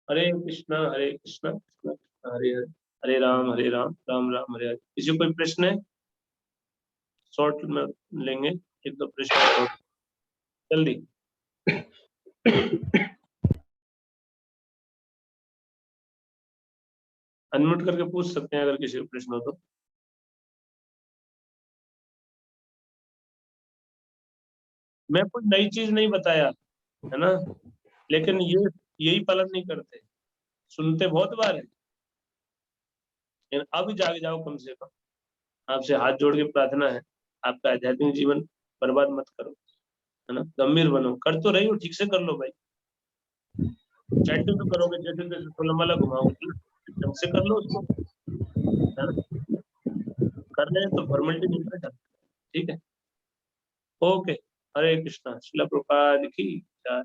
हरे कृष्णा कृष्णा कृष्णा हरे हरे, हरे राम राम राम हरे हरे। किसी को कोई प्रश्न है? शॉर्ट में लेंगे, 1-2 प्रश्न जल्दी। अनम्यूट करके पूछ सकते हैं अगर किसी को प्रश्न हो तो। मैं कोई नई चीज नहीं बताया, है ना, लेकिन ये यही पालन नहीं करते, सुनते बहुत बार है, लेकिन अब जाग जाओ कम से कम। आपसे हाथ जोड़ के प्रार्थना है, आपका आध्यात्मिक जीवन बर्बाद मत करो, है ना। गंभीर बनो, कर तो रही हो, ठीक से कर लो भाई। चैटिंग तो करोगे, जैसे जैसे खुलमला घुमाओगे, ढंग से कर लो उसको, है ना। कर रहे हैं तो फॉर्मेलिटी नहीं करना, ठीक है। ओके, हरे कृष्णा, शिला प्रभुपाद की जय।